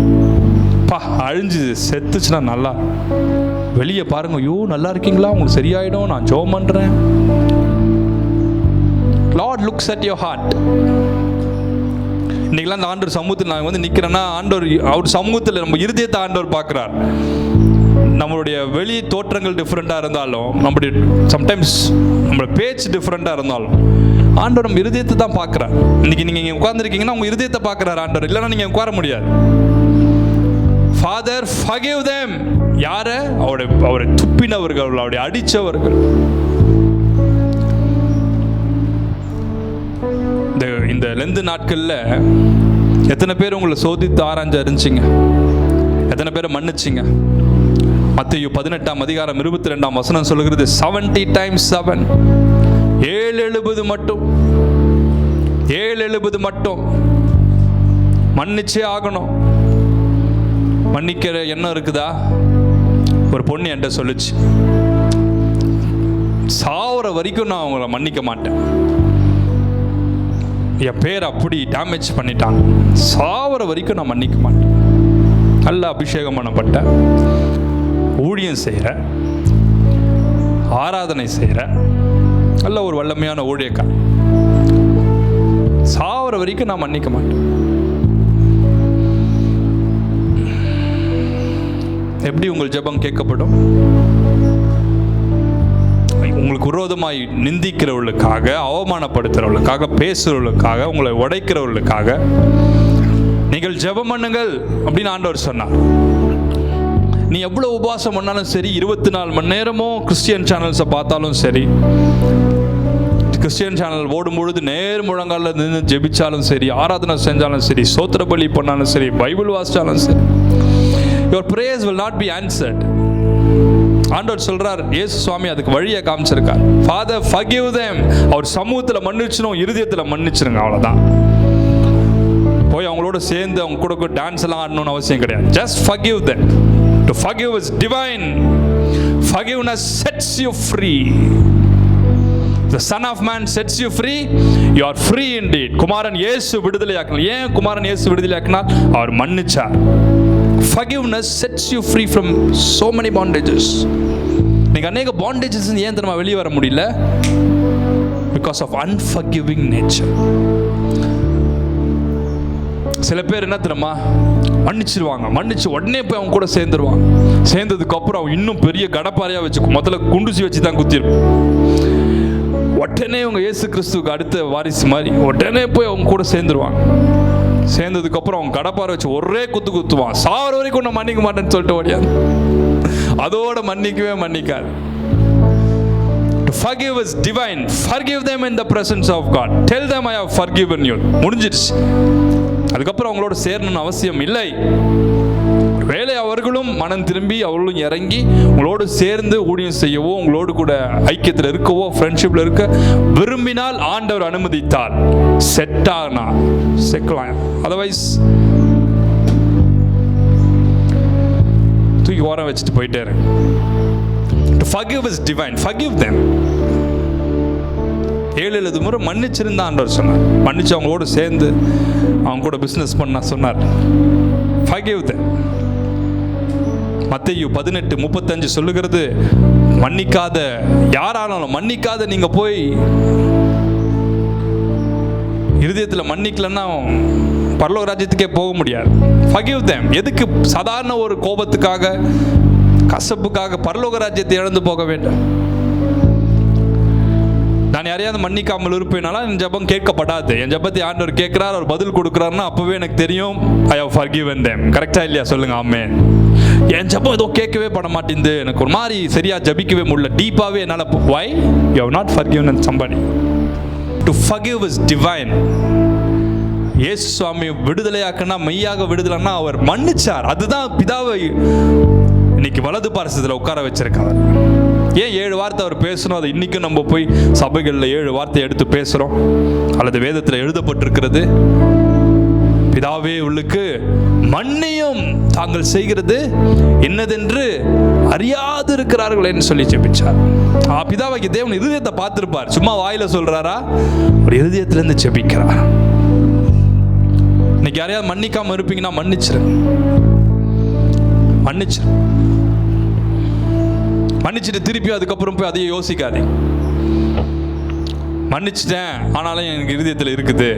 அழிஞ்சு செத்துச்சுன்னா நல்லா வெளியே பாருங்க, ஐயோ நல்லா இருக்கீங்களா, உங்களுக்கு சரியாயிடும், நான் ஜெபம் பண்றேன். Lord looks at your heart. இன்னைக்கெல்லாம் அந்த ஆண்டவர் சமூகத்தில் நான் வந்து நிற்கிறேன்னா, ஆண்டவர் அவர் சமூகத்தில் நம்ம இருதயத்தை ஆண்டவர் பார்க்குறார். நம்மளுடைய வெளி தோற்றங்கள் டிஃப்ரெண்ட்டாக இருந்தாலும், நம்மளுடைய சம்டைம்ஸ் நம்மளோட பேச்சு டிஃப்ரெண்ட்டாக இருந்தாலும், ஆண்டவர் நம்ம இருதயத்தை தான் பார்க்குறார். இன்னைக்கு நீங்கள் இங்கே உட்காந்துருக்கீங்கன்னா உங்கள் இருதயத்தை பார்க்குறாரு ஆண்டவர், இல்லைன்னா நீங்கள் உட்கார முடியாது. Father, forgive them. யார? அவரை துப்பினவர்கள், அவரை அடித்தவர்கள். இந்த லெந்து நாட்களில் எத்தனை பேர் உங்களை சோதித்து ஆராய்ஞ்சு அறிஞ்சிங்க? எத்தனை பேரை மன்னிச்சிங்க? மத்தேயு 18ஆம் அதிகாரம் 22ஆம் வசனம் சொல்லுகிறது 70 times 7, 770 மட்டும், 770 மட்டும் மன்னிச்சே ஆகணும். மன்னிக்கிற எண்ணம் இருக்குதா? ஒரு பொண்ணு என்கிட்ட சொல்லுச்சு, சாவர வரைக்கும் நான் அவங்கள மன்னிக்க மாட்டேன், என் பேர் அப்படி டேமேஜ் பண்ணிட்டாங்க, சாவர வரைக்கும் நான் மன்னிக்க மாட்டேன். நல்ல அபிஷேகம் பண்ணப்பட்ட ஊழியம் செய்கிற, ஆராதனை செய்கிற நல்ல ஒரு வல்லமையான ஊழியக்கார், சாவர வரைக்கும் நான் மன்னிக்க மாட்டேன். எப்படி உங்கள் ஜெபம் கேட்கப்படும்? உங்களுக்கு விரோதமாய் நிந்திக்கிறவர்களுக்காக, அவமானப்படுத்துறவர்களுக்காக, பேசுறவர்களுக்காக, உங்களை உடைக்கிறவர்களுக்காக நீங்கள் ஜெபம் பண்ணுங்கள் அப்படின்னு ஆண்டவர் சொன்னார். நீ எவ்வளோ உபவாசம் பண்ணாலும் சரி, 24 மணி நேரமும் கிறிஸ்டியன் சேனல்ஸை பார்த்தாலும் சரி, கிறிஸ்டியன் சேனல் ஓடும்பொழுது நேர் முழங்கால நின்று ஜெபிச்சாலும் சரி, ஆராதனை செஞ்சாலும் சரி, சோத்திர பலி பண்ணாலும் சரி, பைபிள் வாசிச்சாலும் சரி, your prayers will not be answered. ஆண்டவர் சொல்றார், இயேசு சுவாமி அதுக்கு வழியை காமிச்சிருக்கார். Father, forgive them. அவர் சமூகத்தில் மன்னிச்சணும், இருதயத்தில் மன்னிச்சிருங்க, அவ்வளோதான். போய் அவங்களோட சேர்ந்து அவங்க கூட டான்ஸ் எல்லாம் ஆடணும்னு அவசியம் கிடையாது. Just forgive them. To forgive is divine. Forgiveness sets you free. The Son of Man sets you free. You are free indeed. குமாரன் இயேசு விடுதலையாக்கினார். ஏன் குமாரன் இயேசு விடுதலையாக்கினார்? அவர் மன்னிச்சார். Forgiveness sets you free from so many bondages. நீங்க அநேக bondages ஏன் தெரியுமா வெளியே வர முடியல? Because of unforgiving nature. சில பேர் என்ன தெரியுமா, மன்னிச்சிருவாங்க, மன்னிச்சு உடனே போய் அவங்க கூட சேர்ந்துருவாங்க. சேர்ந்ததுக்கு அப்புறம் அவங்க இன்னும் பெரிய கடப்பாறையா வச்சு முதல்ல குண்டுசி வச்சு தான் குத்திருப்பாங்க. உடனே அவங்க இயேசு கிறிஸ்துவுக்கு அடுத்த வாரிசு மாதிரி உடனே போய் அவங்க கூட சேர்ந்துருவாங்க. சேர்ந்ததுக்கு அப்புறம் அவங்க கடப்பாறை வச்சு ஒரே குத்து குத்துவான். சாவர வரைக்கும் நான் மன்னிக்க மாட்டேன்னு சொல்லிட்டு ஓடியாது. அதோட மன்னிக்கவே மன்னிக்காது. To forgive is divine. Forgive them in the presence of God. Tell them I have forgiven you. முடிஞ்சிடுச்சு. அதுக்கப்புறம் அவங்களோட சேரணும்னு அவசியம் இல்லை. வேலை அவர்களும் மனம் திரும்பி அவர்களும் இறங்கி உங்களோடு சேர்ந்து ஊழியம் செய்யவோ, உங்களோடு கூட ஐக்கியத்தில் இருக்கவோ, ஃப்ரெண்ட்ஷிப்பில் இருக்க விரும்பினால், ஆண்டவர் அனுமதித்தால், செட்டானா செக்கலாம். அதர்வைஸ் தூக்கி ஓரம் வச்சுட்டு போயிட்டே இருக்கு. To forgive is divine. Forgive them. 7 முறை மன்னிச்சிருந்தா ஆண்டவர் சொன்னார். மன்னிச்சு அவங்களோட சேர்ந்து அவங்க கூட பிஸ்னஸ் பண்ண சொன்னார். Forgive them. மத்தேயு 18:35 சொல்லுகிறது, மன்னிக்காத யாரானாலும், மன்னிக்காத நீங்க போய் இருதயத்தில் மன்னிக்கலன்னா பரலோக ராஜ்யத்துக்கே போக முடியாது. Forgive them. எதுக்கு சாதாரண ஒரு கோபத்துக்காக, கசப்புக்காக பரலோக ராஜ்யத்தை இழந்து போக வேண்டும்? நான் யாரையாவது மன்னிக்காமல் இருப்பேனால என் ஜெபம் கேட்கப்படாது. என் ஜெபத்தை ஆண்டவர் கேட்கிறார், அவர் பதில் கொடுக்குறாருன்னா அப்பவே எனக்கு தெரியும் I have forgiven them. கரெக்டா இல்லையா? சொல்லுங்க ஆமென். என் ஜெபம் ஏதோ கேட்கவே பட மாட்டேங்குது, எனக்கு ஒரு மாதிரி சரியா ஜபிக்கவே முடியல, டீப்பாவே என்னால். why you have not forgiven somebody? To forgive is divine. இயேசு சுவாமி விடுதலையாக்குனா, மெய்யாக விடுதலைன்னா அவர் மன்னிச்சார். அதுதான் பிதாவை இன்னைக்கு வலது பாரசத்தில் உட்கார வச்சிருக்கார். ஏன் 7 வார்த்தை அவர் பேசணும்? அதை இன்னைக்கும் நம்ம போய் சபைகளில் 7 வார்த்தை எடுத்து பேசுறோம். அல்லது வேதத்தில் எழுதப்பட்டிருக்கிறது, பிதாவே உள்ளுக்கு மன்னியும், தாங்கள் செய்கிறது என்னதென்று அறியாது இருக்கிறார்கள் என்று சொல்லி ஜெபிச்சார். பிதாவாகிய தேவன் இருதயத்தை பார்த்திருப்பார். சும்மா வாயில சொல்றாரா? ஒரு இருதயத்திலிருந்து ஜெபிக்கிறார். இன்னைக்கு யாரையாவது மன்னிக்காம இருப்பீங்கன்னா மன்னிச்சுட்டு திருப்பி அதுக்கப்புறம் போய் அதையே யோசிக்காதே. மன்னிச்சிட்டேன், ஆனாலும் எனக்கு இருதயத்தில் இருக்குது.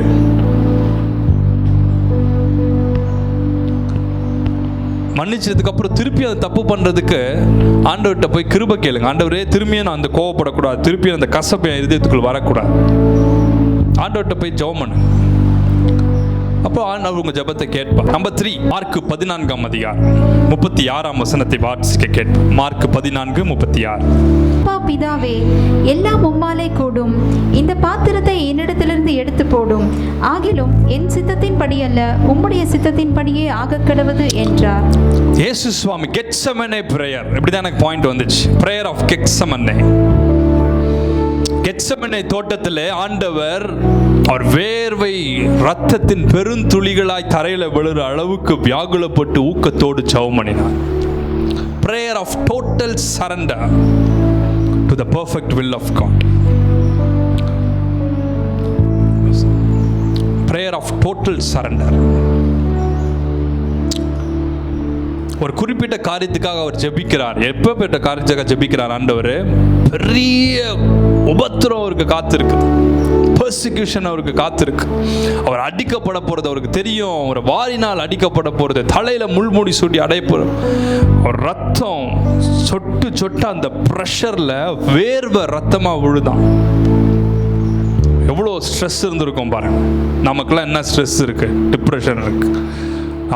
மன்னிச்சதுக்கு அப்புறம் திருப்பி அதை தப்பு பண்றதுக்கு ஆண்டவர்கிட்ட போய் கிருபை கேளுங்க. ஆண்டவரே, திரும்பியும் நான் அந்த கோவப்படக்கூடாது, திருப்பியும் அந்த கசப்பு என் இருதயத்துக்குள் வரக்கூடாது. ஆண்டவர்கிட்ட போய் ஜெபம் பண்ணு. அப்போ ஆண்டவர் உங்க ஜெபத்தை கேட்பார். நம்பர் 3, மார்க் 14ஆம் அதிகாரம் 36ஆம் வசனத்தை வாசிக்க கேட்பார். மார்க் 14:36. அப்பா பிதாவே, எல்லாம் உம்மாலே கூடும். இந்த பாத்திரத்தை என்னிடத்திலிருந்து எடுத்து போடும். ஆகிலும் என் சித்தத்தின்படி அல்ல, உம்முடைய சித்தத்தின்படியே ஆக கடவது என்றார். இயேசு சுவாமி கெத்செமனே பிரேயர், இப்படிதான் எனக்கு பாயிண்ட் வந்துச்சு. Prayer of Gethsemane. கெத்செமனே தோட்டத்திலே ஆண்டவர் அவர் வேர்வை ரத்தத்தின் பெருந்துளிகளாய் தரையில விழுற அளவுக்கு வியாகுலப்பட்டு ஊக்கத்தோடு ஜெபம் பண்ணினார். Prayer of total surrender to the perfect will of God. Prayer of total surrender. ஒரு குறிப்பிட்ட காரியத்துக்காக அவர் ஜெபிக்கிறார். எப்பேற்பட்ட காரியத்துக்காக ஜெபிக்கிறார்? ஆண்டவர் பெரிய உபத்திரம் அவருக்கு காத்திருக்கு, பெர்சிக்யூஷன் அவருக்கு காத்திருக்கு. அவர் அடிக்கப்பட போறது அவருக்கு தெரியும். ஒரு வாரினால் அடிக்கப்பட போறது, தலையில முள்மூடி சூட்டி அடைப்போம். ஒரு ரத்தம் சொட்டு சொட்டு அந்த ப்ரெஷர்ல வேர்வை ரத்தமா விழுதான். எவ்வளோ ஸ்ட்ரெஸ் இருந்திருக்கும் பாருங்க. நமக்கெல்லாம் என்ன ஸ்ட்ரெஸ் இருக்கு? டிப்ரெஷன் இருக்கு.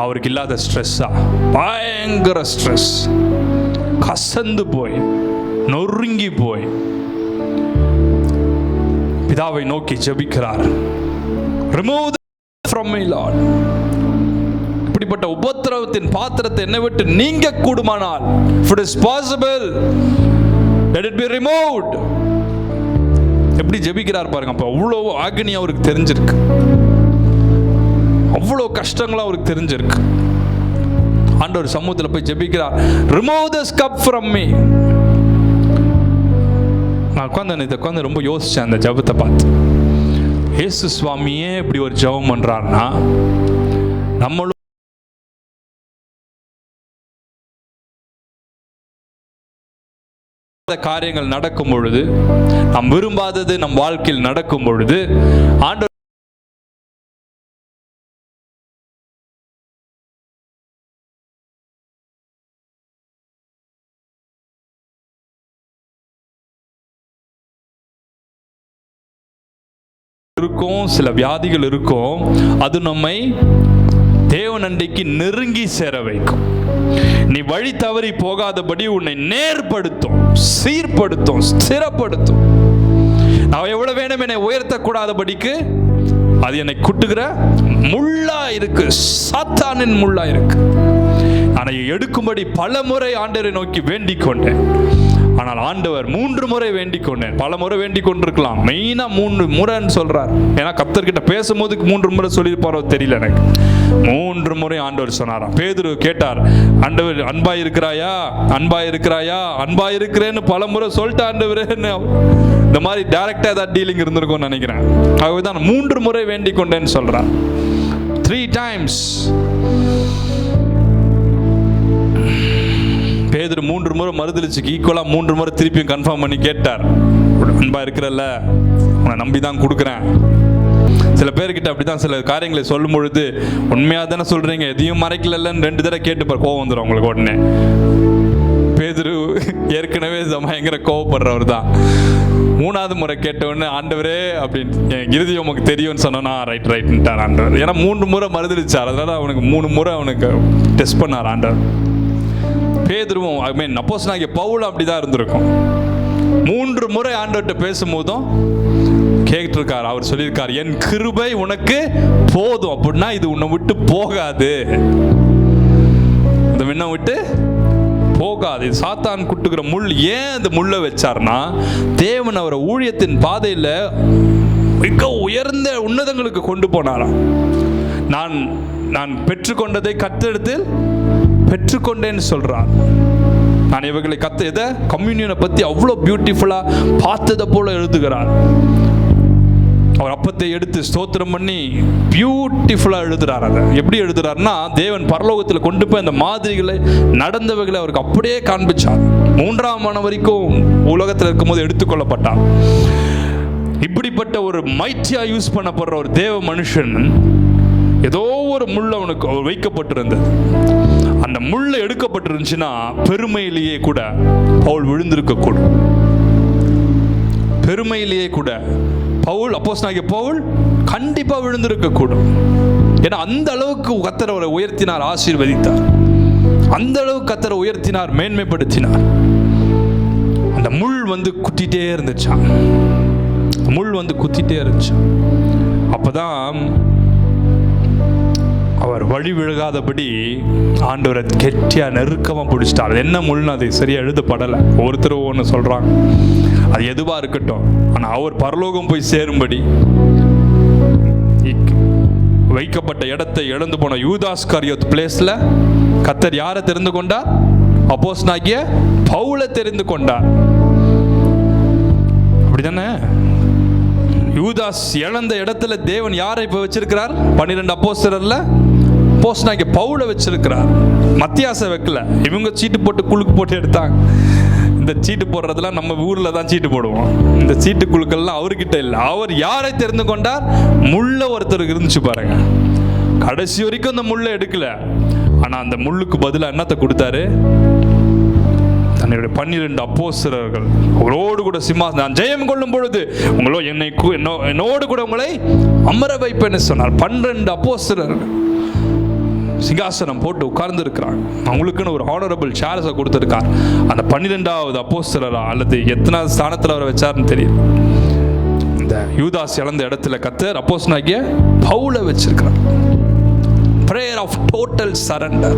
அவருக்கு இல்லாத ஸ்ட்ரெஸ்ஸா? பயங்கர ஸ்ட்ரெஸ். கசந்து போய் நொறுங்கி போய் பிதாவை நோக்கி ஜெபிக்கிறார். Remove from me, Lord. இப்படிப்பட்ட உபத்திரவத்தின் பாத்திரத்தை என்னை விட்டு நீங்க கூடுமானால், if it is possible, let it be removed. எப்படி ஜெபிக்கிறார் பாருங்க. அப்ப அவ்வளவு ஆக்னி அவருக்கு தெரிஞ்சிருக்கு, அவ்வளோ கஷ்டங்களும் அவருக்கு தெரிஞ்சிருக்கு. ஆண்டவர் சமூகத்தில் போய் ஜெபிக்கிறார். Remove this cup from me. நான் உட்காந்து ரொம்ப யோசிச்சேன் அந்த ஜெபத்தை பார்த்து. இயேசு சுவாமியே இப்படி ஒரு ஜெபம் பண்றாருன்னா, நம்மளும் காரியங்கள் நடக்கும் பொழுது, நாம் விரும்பாதது நம் வாழ்க்கையில் நடக்கும் பொழுது, ஆண்டவர் இருக்கும், சில வியாதிகள் இருக்கும். அது நம்மை தேவனண்டைக்கு நெருங்கி சேர வைக்கும். நீ வழி தவறி போகாதபடி உன்னை நேர்படுத்தும், சீர்படுத்தும், ஸ்திரப்படுத்தும். நான் எவ்வளவு வேணும் என்னை உயர்த்தக்கூடாதபடிக்கு அது என்னை குட்டுகிற முள்ளா இருக்கு, சாத்தானின் முள்ளா இருக்கு. அதை எடுக்கும்படி பல முறை ஆண்டவரை நோக்கி வேண்டிக் கொண்டேன். ஆனால் ஆண்டவர் 3 முறை வேண்டிக் கொண்டேன். பல முறை வேண்டிக் கொண்டிருக்கலாம், மெயினா 3 முறைன்னு சொல்றார். ஏன்னா கர்த்தர்கிட்ட பேசும்போது 3 முறை சொல்லியிருப்பாரோ தெரியல எனக்கு. 3 முறை ஆண்டவர் சொன்னாராம். பேதுரு கேட்டார், ஆண்டவர் அன்பா இருக்கிறாயா, அன்பா இருக்கிறாயா, அன்பா இருக்கிறேன்னு பல முறை சொல்லிட்டு ஆண்டவரேன்னு. இந்த மாதிரி டைரக்டா ஏதாவது டீலிங் இருந்திருக்கும்னு நினைக்கிறேன். ஆகவேதான் 3 முறை வேண்டிக் கொண்டேன்னு சொல்றார். 3 times. பேதுரு 3 முறை மறுதலிச்சுக்கு ஈக்குவலா 3 முறை திருப்பியும் கன்ஃபார்ம் பண்ணி கேட்டார், அன்பா இருக்கிறல்ல, உன்னை நம்பி தான் கொடுக்குறேன். சில பேர்கிட்ட அப்படிதான் சில காரியங்களை சொல்லும் பொழுது, உண்மையா தானே சொல்றீங்க, எதையும் மறைக்கலன்னு 2 தடவை கேட்டுப்பார், கோவம் வந்துடும் உங்களுக்கு உடனே. பேதுரு ஏற்கனவே பயங்கர கோவப்படுறவர் தான். 3வது முறை கேட்ட உடனே, ஆண்டவரே அப்படின்னு, என் இறுதி உமக்கு தெரியும்னு சொன்னா ரைட்ன்ட்டார் ஆண்டவர். ஏன்னா 3 முறை மறுதலிச்சார், அதனால அவனுக்கு 3 முறை அவனுக்கு டெஸ்ட் பண்ணார் ஆண்டவர். பேதுருவும் அப்போஸ்தலனாகிய பவுலும் அப்படிதான் இருந்திருக்கும். 3 முறை ஆண்டவர்கிட்ட பேசும்போதும் கேட்டிருக்கார். அவர் சொல்லியிருக்கார், என் கிருபை உனக்கு போதும். அப்படின்னா இது உன்னை விட்டு போகாது, இந்த விண்ணை விட்டு போகாது, இது சாத்தான் குட்டுகிற முள். ஏன் அந்த முள்ளை வச்சார்னா, தேவன் அவரை ஊழியத்தின் பாதையில் மிக உயர்ந்த உன்னதங்களுக்கு கொண்டு போனாராம். நான் பெற்றுக்கொண்டதை கத்தெடுத்தில் பெற்றுக்கொண்டேன்னு சொல்றார். நான் இவர்களை எதை கம்யூனியனை பற்றி அவ்வளோ பியூட்டிஃபுல்லாக பார்த்ததை போல எழுதுகிறார். அவர் அப்பத்தை எடுத்து ஸ்தோத்திரம் பண்ணி பியூட்டிஃபுல்லாக எழுதுறார். அதை எப்படி எழுதுறாருன்னா, தேவன் பரலோகத்தில் கொண்டு போய் அந்த மாதிரிகளை நடந்தவைகளை அவருக்கு அப்படியே காண்பிச்சார். 3ஆம் மணி வரைக்கும் உலகத்தில் இருக்கும்போது எடுத்துக்கொள்ளப்பட்டார். இப்படிப்பட்ட ஒரு மைட்டியாக யூஸ் பண்ணப்படுற ஒரு தேவ மனுஷன், ஏதோ ஒரு முள் அவனுக்கு வைக்கப்பட்டிருந்தது. அந்த முள் எடுக்கப்பட்டிருந்துச்சுன்னா பெருமையிலேயே கூட பவுல் விழுந்திருக்கக்கூடும். பெருமையிலேயே கூட அப்போஸ்தலனாகிய பவுல் கண்டிப்பா விழுந்திருக்கக்கூடும். ஏன்னா அந்த அளவுக்கு கர்த்தர் அவரை உயர்த்தினார், ஆசீர்வதித்தார். அந்த அளவுக்கு கர்த்தரை உயர்த்தினார், மேன்மைப்படுத்தினார். அந்த முள் குத்திட்டே இருந்துச்சான். முள் குத்திட்டே இருந்துச்சு. அப்பதான் அவர் வழி விழுகாதபடி ஆண்டவரை கெட்டியா நெருக்கமாக பிடிச்சிட்டார். என்ன முள்னு அது சரியா எழுதப்படலை, ஒருத்தர் ஒன்று சொல்றாங்க. அது எதுவா இருக்கட்டும், ஆனால் அவர் பரலோகம் போய் சேரும்படி வைக்கப்பட்ட இடத்தை இழந்து போன யூதாஸ்காரியோத் பிளேஸ்ல கர்த்தர் யாரை தெரிந்து கொண்டார்? அப்போஸ்தலனாகிய பவுலை தெரிந்து கொண்டார். அப்படிதானே? யூதாஸ் இழந்த இடத்துல தேவன் யாரை இப்ப வச்சிருக்கிறார்? 12 அப்போஸ்தலர்ல அப்போஸ்தலனாகிய பவுலை வச்சிருக்கிறார். மத்தியாசை வைக்கல. இவங்க சீட்டு போட்டு குலுக்கு போட்டு எடுத்தாங்க. இந்த சீட்டு போடுறதுலாம் நம்ம ஊர்ல தான் சீட்டு போடுவோம். இந்த சீட்டு குலுக்கெல்லாம் அவர்கிட்ட இல்லை. அவர் யாரை தெரிந்து கொண்டார்? முள்ள ஒருத்தருக்கு இருந்துச்சு பாருங்க. கடைசி வரைக்கும் அந்த முள்ளை எடுக்கல. ஆனா அந்த முள்ளுக்கு பதிலாக என்னத்தை கொடுத்தாரு? தன்னுடைய 12 அப்போஸ்தலர்கள் அவரோடு கூட நான் ஜெயம் கொள்ளும் பொழுது உங்களோ என்னோடு கூட உங்களை அமர வைப்பேன்னு சொன்னார். 12 அப்போஸ்தலர்கள் சிங்காசனம் போட்டு உட்கார்ந்து இருக்கிறாங்க. அவங்களுக்குன்னு ஒரு ஹானரபிள் சேர்ஸை கொடுத்துருக்கார். அந்த 12வது அப்போஸ்தலரா அல்லது எத்தனாவது ஸ்தானத்தில் அவரை வச்சாருன்னு தெரியும். இந்த யூதாஸ் இழந்த இடத்துல கர்த்தர் அப்போஸ்தலனாகிய பவுலை வச்சிருக்கிறார். prayer of total surrender.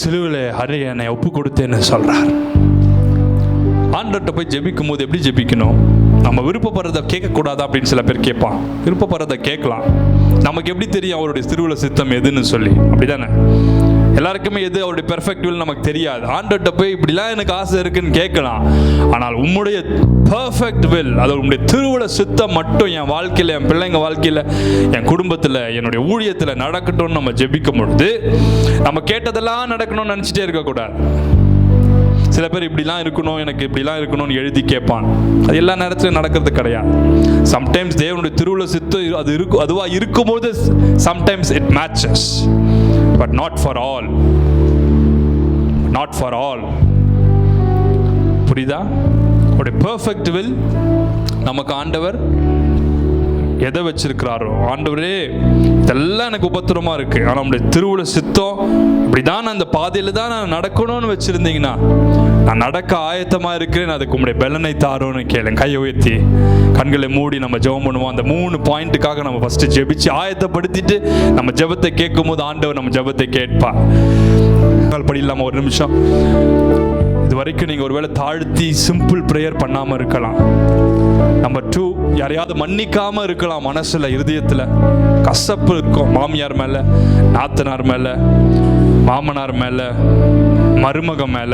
சிலுவிலே என்னை ஒப்பு கொடுத்தேன்னு சொல்றார். ஆண்டவர்கிட்ட போய் ஜெபிக்கும் போது எப்படி ஜெபிக்கணும்? நம்ம விருப்பப்படுறத கேட்கக்கூடாதா அப்படின்னு சில பேர் கேட்பான். விருப்பப்படுறத கேட்கலாம். நமக்கு எப்படி தெரியும் அவருடைய திருவுள சித்தம் எதுன்னு சொல்லி? அப்படிதானே? எல்லாருக்குமே எது அவருடைய பெர்ஃபெக்ட் வில் நமக்கு தெரியாது. ஆண்டவர்கிட்ட போய் இப்படிலாம் எனக்கு ஆசை இருக்குன்னு கேட்கலாம். ஆனால் உம்முடைய பெர்ஃபெக்ட் வில், அது உங்களுடைய திருவுள சித்தம் மட்டும் என் வாழ்க்கையில், என் பிள்ளைங்க வாழ்க்கையில், என் குடும்பத்தில், என்னுடைய ஊழியத்தில் நடக்கட்டும்னு நம்ம ஜெபிக்கும் பொழுது நம்ம கேட்டதெல்லாம் நடக்கணும்னு நினச்சிட்டே இருக்கக்கூடாது. சில பேர் இப்படிலாம் இருக்கணும், எனக்கு இப்படிலாம் இருக்கணும்னு எழுதி கேட்பான். அது எல்லா நேரத்திலும் நடக்கிறது கிடையாது. சம்டைம்ஸ் தேவனுடைய திருவுள சித்தம் அது அதுவா இருக்கும்போது sometimes it matches, but not for all. Not for all. புரியுதா? அவருடைய பெர்ஃபெக்ட் வில் நமக்கு ஆண்டவர் எதை வச்சிருக்கிறாரோ, ஆண்டவரே இதெல்லாம் எனக்கு உபத்திரமா இருக்கு, ஆனால் நம்முடைய திருவுள சித்தம் இப்படிதான், அந்த பாதையில தான் நான் நடக்கணும்னு வச்சிருந்தீங்கன்னா நான் நடக்க ஆயத்தமா இருக்கிறேன், அதுக்கு உங்களுடைய பலனை தாரோன்னு கேளுங்க. கையை உயர்த்தி கண்களை மூடி நம்ம ஜெபம் பண்ணுவோம். அந்த 3 பாயிண்ட்டுக்காக நம்ம ஃபர்ஸ்ட் ஜெபிச்சு ஆயத்தப்படுத்திட்டு நம்ம ஜெபத்தை கேட்கும் போது ஆண்டவர் நம்ம ஜெபத்தை கேட்பா. படியில்லாம ஒரு நிமிஷம். இது வரைக்கும் நீங்க ஒருவேளை தாழ்த்தி சிம்பிள் ப்ரேயர் பண்ணாம இருக்கலாம். நம்பர் 2, யாரையாவது மன்னிக்காம இருக்கலாம். மனசுல, இருதயத்துல கசப்பு இருக்கும். மாமியார் மேல, நாத்தனார் மேல, மாமனார் மேல, மருமகம் மேல,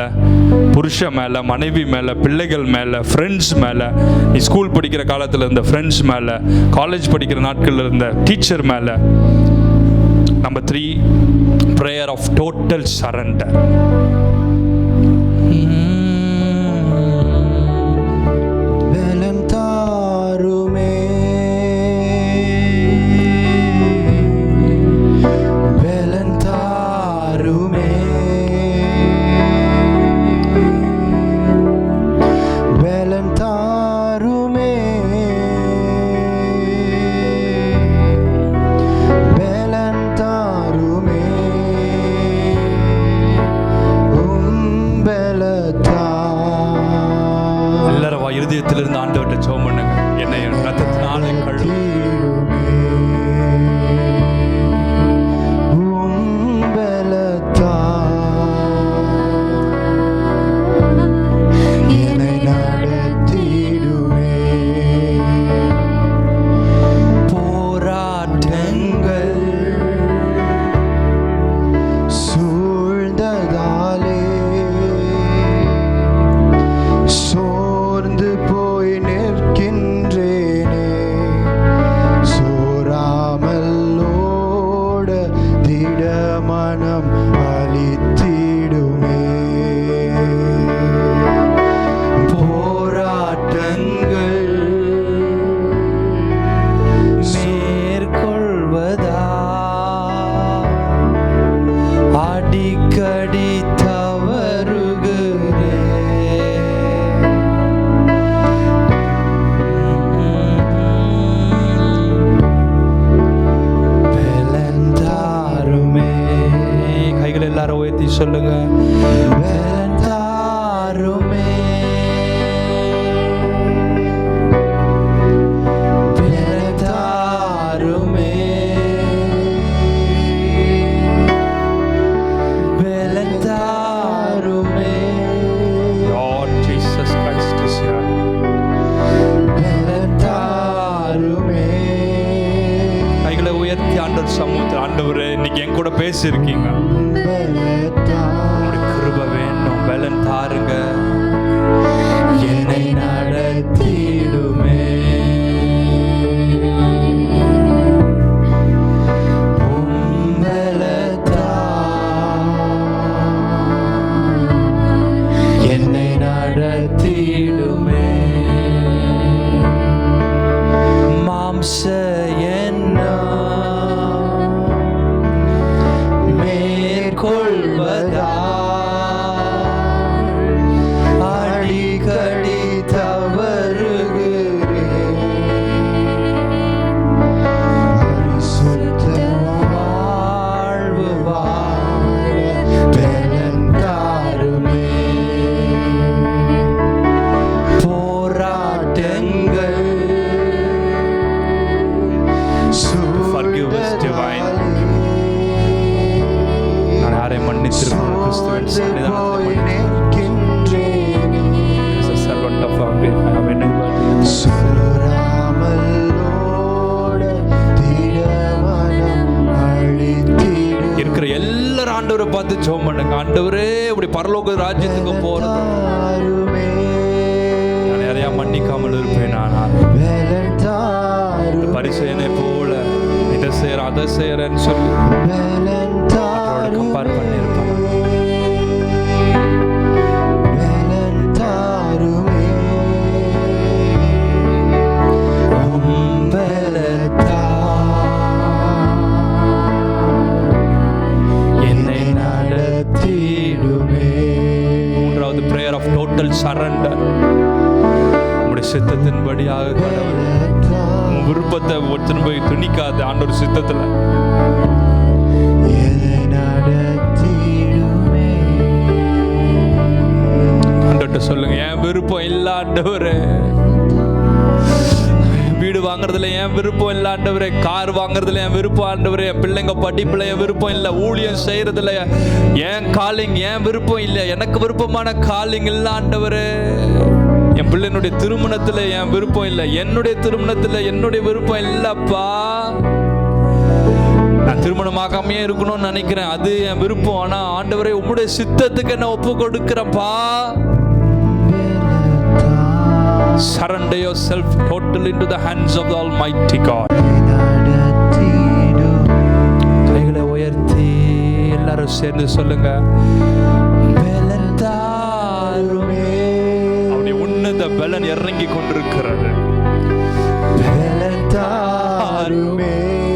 புருஷன் மேல, மனைவி மேல, பிள்ளைகள் மேல, ஃப்ரெண்ட்ஸ் மேல, நீ ஸ்கூல் படிக்கிற காலத்துல இருந்த ஃப்ரெண்ட்ஸ் மேல, காலேஜ் படிக்கிற நாட்கள்ல இருந்த டீச்சர் மேல. Number 3, prayer of total surrender. இருதயத்திலிருந்து ஆண்டவர்கிட்ட ஜெபம் பண்ணுங்க. என்னை ரத்தத்தினாலே கழுவு. சமூகத்தில் ஆண்டவரே இன்னைக்கு என் கூட பேசியிருக்கீங்க. உங்களுடைய கிருபை வேணும், பலன் தாருங்க. என்னை நடத்திடுமே என்னை நடத்திடுமே மாம்ச மேற்கொள்வதா அடிக்கடி தவறுகிறேன். வாழ்வு வாழ பலன் தாருமே போராட்டங்கள் forgive us divine. நான் யாரை மன்னித்திருக்கிறேன் கிறிஸ்துவின் சன்னிதானத்தில் மன்னிக்கின்றேன். as a servant of our faith I have enabled இருக்கிற எல்லாரும் ஆண்டவரை பார்த்து ஜெபம் பண்ணுங்க. ஆண்டவரே இப்படி பரலோக ராஜ்யத்துக்கு போறது நான் யாரையா மன்னிக்காமல் இருப்பேன். நான் பரிசேயனை போல இதை செய்யற அதை செய்யறேன்னு சொல்லி அவரோட கம்பேர் பண்ணியிருப்பாங்க. என்னை நடத்திடுமே. மூன்றாவது பிரேயர் ஆஃப் டோட்டல் சரண்டர். உங்களுடைய சித்தத்தின்படியாக கடவுள் விருப்பத்தை திரும்ப துணிக்காது ஆண்டவர் சித்தத்துல. ஆண்டவர்கிட்ட சொல்லுங்க, என் விருப்பம் இல்ல ஆண்டவரே. வீடு வாங்குறதுல என் விருப்பம் இல்ல ஆண்டவரே. கார் வாங்குறதுல என் விருப்பம் ஆண்டவரே. என் பிள்ளைங்க படிப்புல என் விருப்பம் இல்ல. ஊழியம் செய்யறதுல என் காலிங் என் விருப்பம் இல்ல. எனக்கு விருப்பமான காலிங் இல்ல ஆண்டவரே. என் பிள்ளைனுடைய திருமணத்துல என் விருப்பம் இல்லை. என்னுடைய திருமணத்துல என்னுடைய விருப்பம் இல்லப்பா. நான் திருமணமாகாமையே இருக்கணும்னு நினைக்கிறேன், அது என் விருப்பம். ஆனா ஆண்டவரே உம்முடைய சித்தத்துக்கு என்ன ஒப்பு கொடுக்கிறப்பா. Surrender yourself totally into the hands of the Almighty God. கைகளை உயர்த்தி எல்லாரும் சேர்ந்து சொல்லுங்க, உன்னத பலன் இறங்கி கொண்டிருக்கிறது.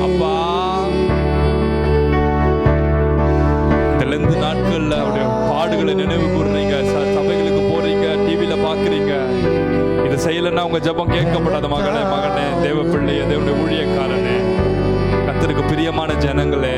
அப்பா இந்த நாட்கள்ல அவருடைய பாடுகளை நினைவு கூறுறீங்க. சபைகளுக்கு போறீங்க, டிவியில பாக்குறீங்க. இதை செய்யலன்னா உங்க ஜெபம் கேட்கப்படாத மகளே, மகனே, தேவ பிள்ளையே, தேவனுடைய ஊழியக்காரனே, கர்த்தருக்கு பிரியமான ஜனங்களே,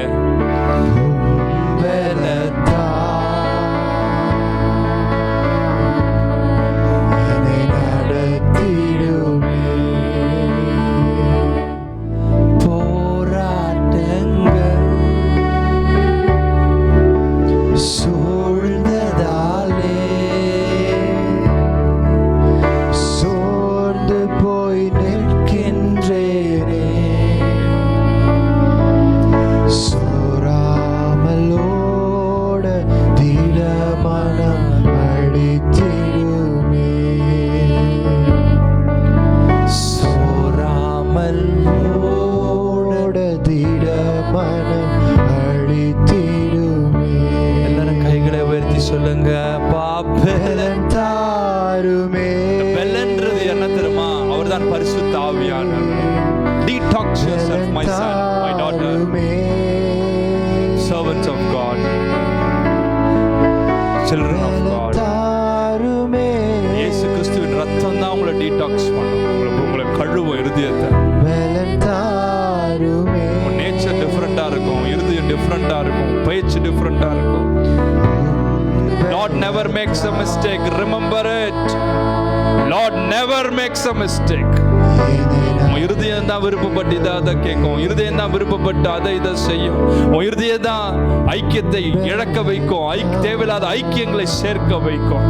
சொல்லுங்க, பெலன்றது என்ன தெரியுமா? அவர்தான் பரிசுத்த ஆவியானவர். Detox yourself, my son, my daughter, servants of God, children of God. இயேசு கிறிஸ்துவின் ரத்தம் தான் உங்களை டீடாக்ஸ் பண்ணும். உங்களை கழுவும் இருதயத்தை. நேச்சர் டிஃப்ரெண்டா இருக்கும், இருதயம் டிஃப்ரெண்டா இருக்கும், பேச்சு டிஃப்ரெண்டா இருக்கும். Lord never makes a mistake. Remember it. Lord never makes a mistake. உன் இருதயம் தான் விருப்பப்பட்டு அதை கேட்கும். இருதயம் தான் விருப்பப்பட்டு அதை இதை செய்யும். உன் இருதயம் தான் ஐக்கியத்தை இழக்க வைக்கும். தேவையில்லாத ஐக்கியங்களை சேர்க்க வைக்கும்.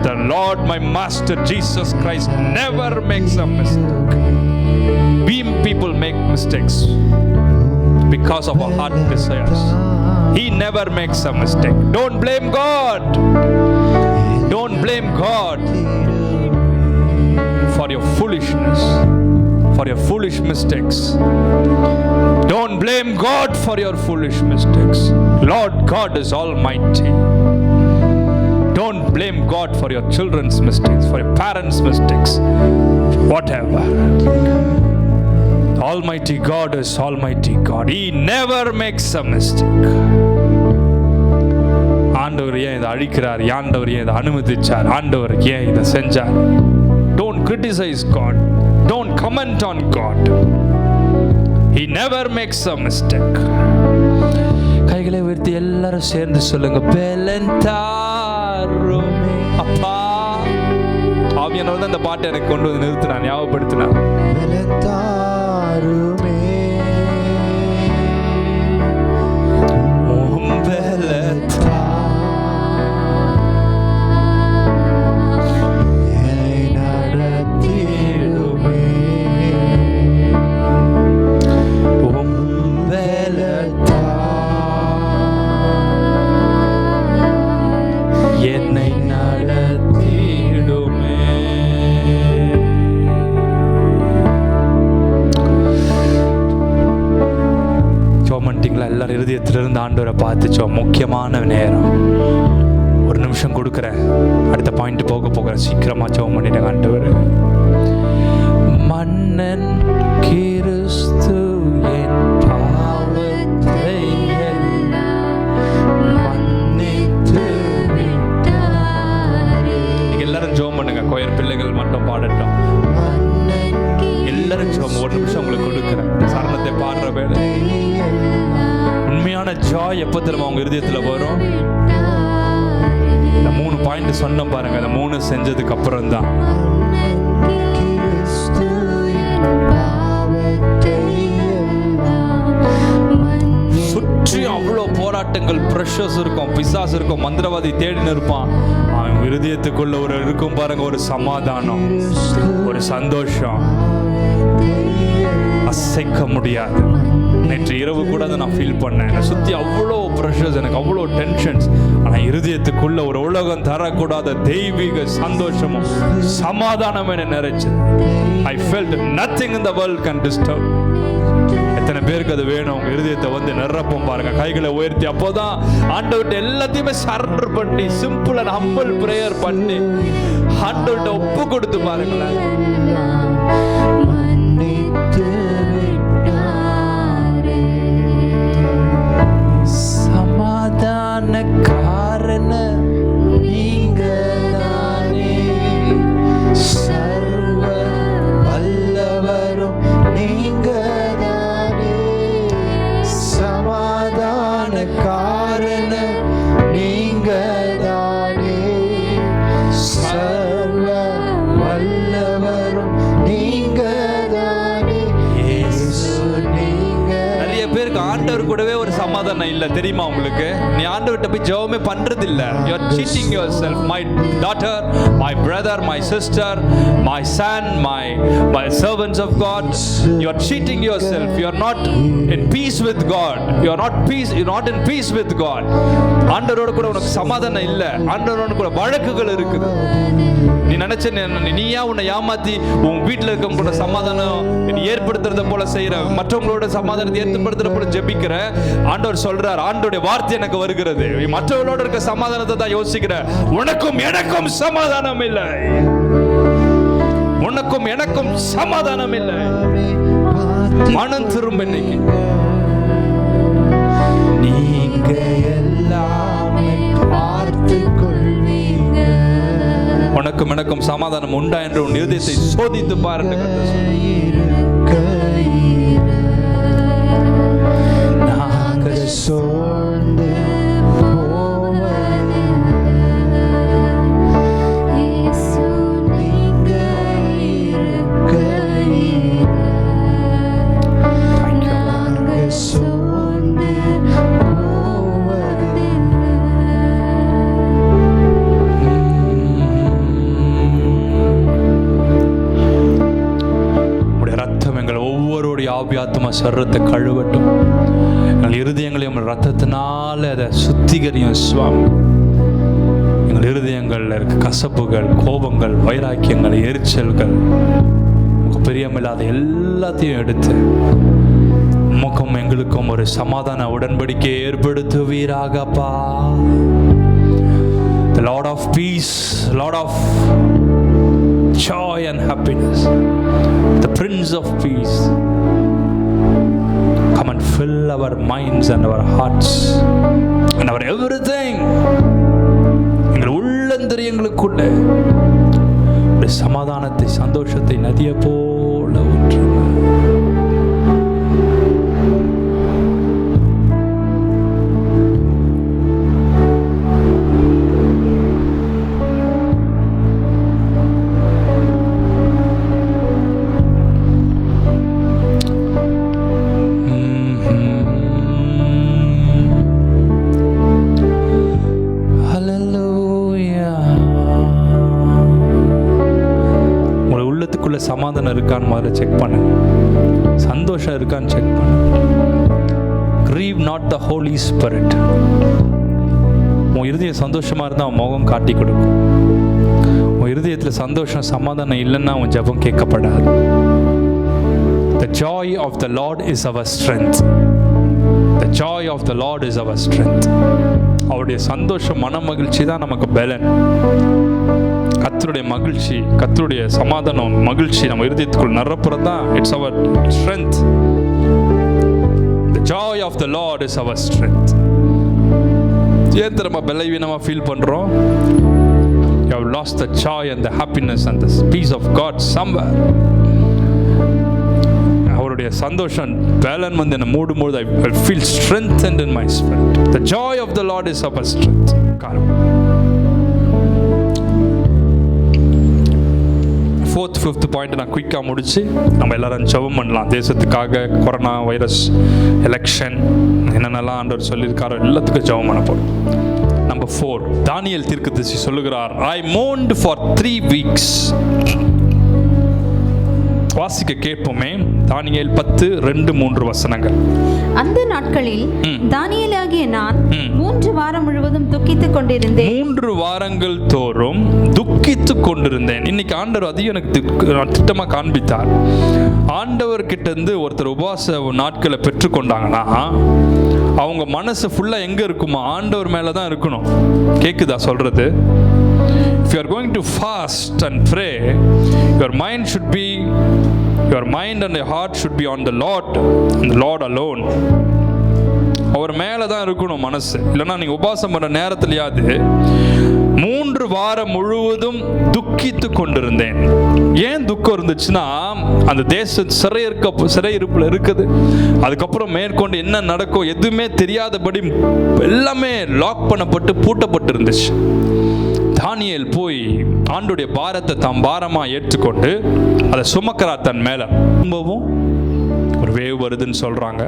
The Lord, my Master Jesus Christ, never makes a mistake. We people make mistakes. because of our heart desires. He never makes a mistake. Don't blame God. Don't blame God for your foolishness, for your foolish mistakes. Don't blame God for your foolish mistakes. Lord God is almighty. Don't blame God for your children's mistakes, for your parents' mistakes, whatever. Almighty God is Almighty God. He never makes a mistake. ஆண்டவர் ஏன் இதை அழிக்கிறார், ஆண்டவர் ஏன் இதை அனுமதிச்சார், ஆண்டவர் ஏன் இதை செஞ்சார்? Don't criticize God. Don't comment on God. He never makes a mistake. கைகளை உயர்த்தி எல்லாரும் சேர்ந்து சொல்லுங்க, பெலந்தாருமே. அப்பா, ஆவியானவர் தான் இந்த பாட்டை எனக்கு கொண்டு வந்து நிறுத்தினார், ஞாபகப்படுத்தினார். பெலந்தாருமே எல்லாரும் இருதயத்திலிருந்து ஆண்டவரை பார்த்துச்சோம். முக்கியமான நேரம், ஒரு நிமிஷம் கொடுக்குறேன், அடுத்த பாயிண்ட் போகிறேன். சீக்கிரமா ஜெபம் பண்ணிடுங்க. ஆண்டவர், மன்னன் கிறிஸ்து என் பாவத்தை மன்னித்து விட்டாரே. நீங்க எல்லாரும் ஜெபம் பண்ணுங்க. கோயில் பிள்ளைகள் மட்டும் பாடட்டும். எல்லாரும் ஜெபம். ஒரு நிமிஷம் உங்களுக்கு கொடுக்குறேன். சரணத்தை பாடுற வேலை. உண்மையான ஜாய் எப்போ திரும்ப அவங்க இருதயத்தில் வரும்? இந்த 3 பாயிண்ட் சொன்ன பாருங்க. இந்த 3 செஞ்சதுக்கு அப்புறம் தான் சுற்றி அவ்வளோ போராட்டங்கள், ப்ரெஷர்ஸ் இருக்கும், பிசாசு இருக்கும், மந்திரவாதி தேடின்னு இருப்பான். அவன் இருதயத்துக்குள்ள ஒரு இருக்கும் பாருங்க, ஒரு சமாதானம், ஒரு சந்தோஷம், அசைக்க முடியாது. நேற்று இரவு கூட அதை நான் ஃபீல் பண்ணேன். என்னை சுற்றி அவ்வளோ ப்ரெஷர்ஸ், எனக்கு அவ்வளோ டென்ஷன்ஸ். ஆனால் இருதயத்துக்குள்ள ஒரு உலகம் தரக்கூடாத தெய்வீக சந்தோஷமும் சமாதானம் என்னை நிறைச்சது. I felt nothing in the world can disturb. எத்தனை பேருக்கு அது வேணும்? உங்க இருதயத்தை வந்து நிரப்பம் பாருங்க. கைகளை உயர்த்தி அப்போதான் ஆண்டவர்கிட்ட எல்லாத்தையுமே சரண்டர் பண்ணி, சிம்பிள் அண்ட் ஹம்பிள் பிரேயர் பண்ணி ஆண்டவர்கிட்ட ஒப்பு கொடுத்து பாருங்களேன். சமாதான காரண நீங்க தானே, சர்வ வல்லவரும் நீங்க தானே. சமாதான காரண நீங்க தானே, சர்வ வல்லவரும் நீங்க தானே. நிறைய பேருக்கு ஆண்டவர் கூடவே ஒரு சமாதானம் இல்ல, தெரியுமா உங்களுக்கு? நீ ஆண்டவர்கிட்ட போய் ஜெபமே பண்றது இல்ல. You are cheating yourself. My daughter, my brother, my sister, my son, my servants of God, you are cheating yourself. You are not in peace with God. You are not in peace with God. ஆண்டவரோட கூட உனக்கு சமாதானம் இல்ல. ஆண்டவரோட கூட வழக்குகள் இருக்குது. நீ நினைச்ச நீயா உன்னை ஏமாத்தி உன் வீட்டில் இருக்க கூட சமாதானம் நீ ஏற்படுத்துறத போல செய்யற, மற்றவங்களோட சமாதானத்தை ஏற்படுத்துற போல ஜெபிக்கிற. ஆண்டவர் சொல்றார், ஆண்டவருடைய வார்த்தை எனக்கு வருகிறது, மற்றவங்களோட இருக்க சமாதானத்தை தான் யோசிக்கிற. உனக்கும் எனக்கும் சமாதானம் இல்லை. உனக்கும் எனக்கும் சமாதானம் இல்லை. மனம் திரும்ப இன்னைக்கு. நீங்க எல்லாமே பார்த்துக் கொள்வீங்க. உனக்கும் எனக்கும் சமாதானம் உண்டா என்று உன் இருதயத்தை சோதித்து பாருங்க. ஆத்மா சர்ரத்தை கழுவட்டும். எங்கள் இருதயங்களை உங்கள் ரத்தத்தினால அதை சுத்திகரியும் சுவாமி. எங்கள் இருதயங்களில் இருக்க கசப்புகள், கோபங்கள், வைராக்கியங்கள், எரிச்சல்கள், உங்களுக்கு பிரியமில்லாத எல்லாத்தையும் எடுத்து உமக்கும் எங்களுக்கும் ஒரு சமாதான உடன்படிக்கை ஏற்படுத்துவீராகப்பா. The Lord of peace, Lord of joy and happiness, the Prince of peace, come and fill our minds and our hearts and our everything. எங்கள் உள்ளந்தரியங்களுக்குள்ள ஒரு சமாதானத்தை, சந்தோஷத்தை நதியை போல ஊற்றுங்க. சமாதானம் இருக்கான்னு முதல்ல செக் பண்ணு. சந்தோஷம் இருக்கான்னு செக் பண்ணு. Grieve not the Holy Spirit. உன் இருதயம் சந்தோஷமா இருந்தா உன் முகம் காட்டி கொடுக்கும். உன் இருதயத்தில் சந்தோஷம், சமாதானம் இல்லைன்னா உன் ஜெபம் கேட்கப்படாது. The joy of the Lord is our strength. The joy of the Lord is our strength. அவருடைய சந்தோஷம், மன மகிழ்ச்சி தான் நமக்கு பலன். கர்த்தருடைய மகிழ்ச்சி, கர்த்தருடைய சமாதானம், மகிழ்ச்சி நம்ம இருதயத்துக்குள் நிரப்புறது தான் it's our strength. The joy of the Lord is our strength. ஏன் நம்ம பலவீனமாக ஃபீல் பண்ணுறோம்? You have lost the joy and the happiness and the peace of God somewhere. அவருடைய சந்தோஷம் பலன் வந்து என்னை மூடும்போது I feel strengthened in my spirit. The joy of the Lord is our strength. Fourth, fifth point நான் குயிக்காக முடிச்சு நம்ம எல்லாரும் ஜெபம் பண்ணலாம். தேசத்துக்காக, கொரோனா வைரஸ், எலெக்ஷன், என்னென்னலாம் ஆண்டவர் சொல்லியிருக்காரோ எல்லாத்துக்கும் ஜெபம் பண்ண போகிறோம். நம்பர் 4, தானியேல் தீர்க்கதரிசி சொல்லுகிறார், I mourned for 3 weeks. வாசிக்க கேட்போமே. தானியேல் 10:2-3 வசனங்கள். அந்த நாட்களில் தானியேலாகிய நான் 3 வாரம் முழுவதும் துக்கித்துக் கொண்டிருந்தேன். 3 வாரங்கள் தோறும் துக்கித்துக் கொண்டிருந்தேன். இன்னைக்கு ஆண்டவர் அதையும் எனக்கு திட்டமா காண்பித்தார். ஆண்டவர் கிட்ட இருந்து ஒருத்தர் உபவாச நாட்களை பெற்றுக்கொண்டாங்கன்னா அவங்க மனசு ஃபுல்லா எங்க இருக்குமா? ஆண்டவர் மேல தான் இருக்கணும். கேக்குதா சொல்றது? If you are going to fast and pray, your mind and your heart should be on the Lord and the Lord alone. அவர் மேல தான் இருக்கணும் மனசு. இல்லைன்னா நீங்க உபவாசம் பண்ண நேரத்திலேயாவது 3 வாரம் முழுவதும் துக்கித்து கொண்டிருந்தேன். ஏன் துக்கம் இருந்துச்சுன்னா அந்த தேசம் சிறையிருப்புல இருக்குது. அதுக்கப்புறம் மேற்கொண்டு என்ன நடக்கும் எதுவுமே தெரியாதபடி எல்லாமே லாக் பண்ணப்பட்டு பூட்டப்பட்டு இருந்துச்சு. தானியேல் போய் ஆண்டுடைய பாரத்தை தாம் பாரமா ஏற்றுக்கொண்டு அதை சுமக்கிறார் தன் மேல. திரும்பவும் ஒரு வேவ் வருதுன்னு சொல்றாங்க.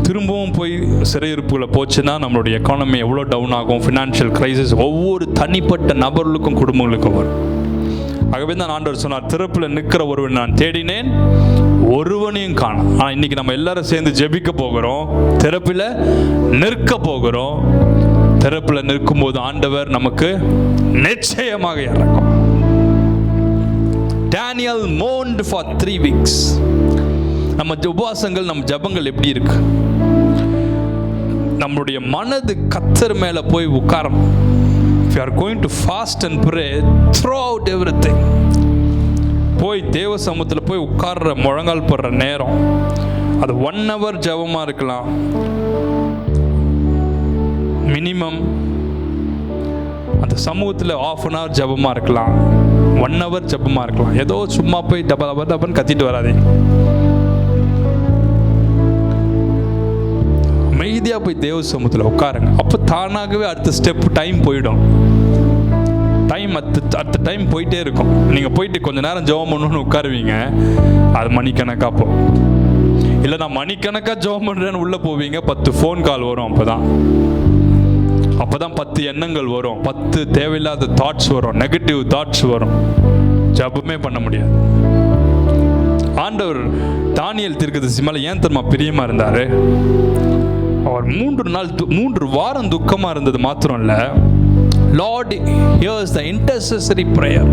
திரும்பவும் போய் சிறையிருப்புல போச்சுன்னா நம்மளுடைய எக்கானமி எவ்வளோ டவுன் ஆகும். ஃபினான்ஷியல் கிரைசிஸ் ஒவ்வொரு தனிப்பட்ட நபர்களுக்கும் குடும்பங்களுக்கும் வரும். ஆகவே தான் ஆண்டவர் சொன்னார், திறப்புல நிற்கிற ஒருவன் நான் தேடினேன், ஒருவனையும் காணோம். ஆனால் இன்னைக்கு நம்ம எல்லாரும் சேர்ந்து ஜெபிக்க போகிறோம், திறப்புல நிற்க போகிறோம். திறப்புல நிற்கும் போது ஆண்டவர் நமக்கு நிச்சயமாக இறக்கும். Daniel mourned for 3 weeks. நம்ம உபவாசங்கள், நம்ம ஜபங்கள் எப்படி இருக்கு? நம்மளுடைய மனது கர்த்தர் மேல போய் உட்காரணும். If you are going to fast and pray, throw out everything. போய் தேவ சமூகத்தில் போய் உட்கார்ற, முழங்கால் போடுற நேரம் அது 1 hour ஜபமா இருக்கலாம். மினிமம் அந்த சமூகத்தில் 1/2 hour ஜபமா இருக்கலாம், 1 hour ஜபமா இருக்கலாம். ஏதோ சும்மா போய் டபன்னு கத்திட்டு வராதீங்க. அமைதியாக போய் தேவ சமூகத்தில் உட்காருங்க. அப்போ தானாகவே அடுத்த ஸ்டெப் டைம் போயிடும். அடுத்த டைம் போயிட்டே இருக்கும். நீங்கள் போயிட்டு கொஞ்ச நேரம் ஜெபம் பண்ணணும்னு உட்காருவீங்க, அது மணிக்கணக்காக போகும். இல்லை நான் மணிக்கணக்காக ஜெபம் பண்ணுறேன்னு உள்ளே போவீங்க, 10 ஃபோன் கால் வரும். அப்போதான் 10 எண்ணங்கள் வரும், 10 தேவையில்லாத தாட்ஸ் வரும், நெகட்டிவ் தாட்ஸ் வரும். ஜெபமே பண்ண முடியாது. ஆண்டவர் தானியேல் தீர்க்கதரிசி மேல ஏன் தெரியுமா பிரியமா இருந்தாரு? அவர் 3 வாரம் துக்கமா இருந்தது மாத்திரம் இல்ல, Lord hears the intercessory prayer.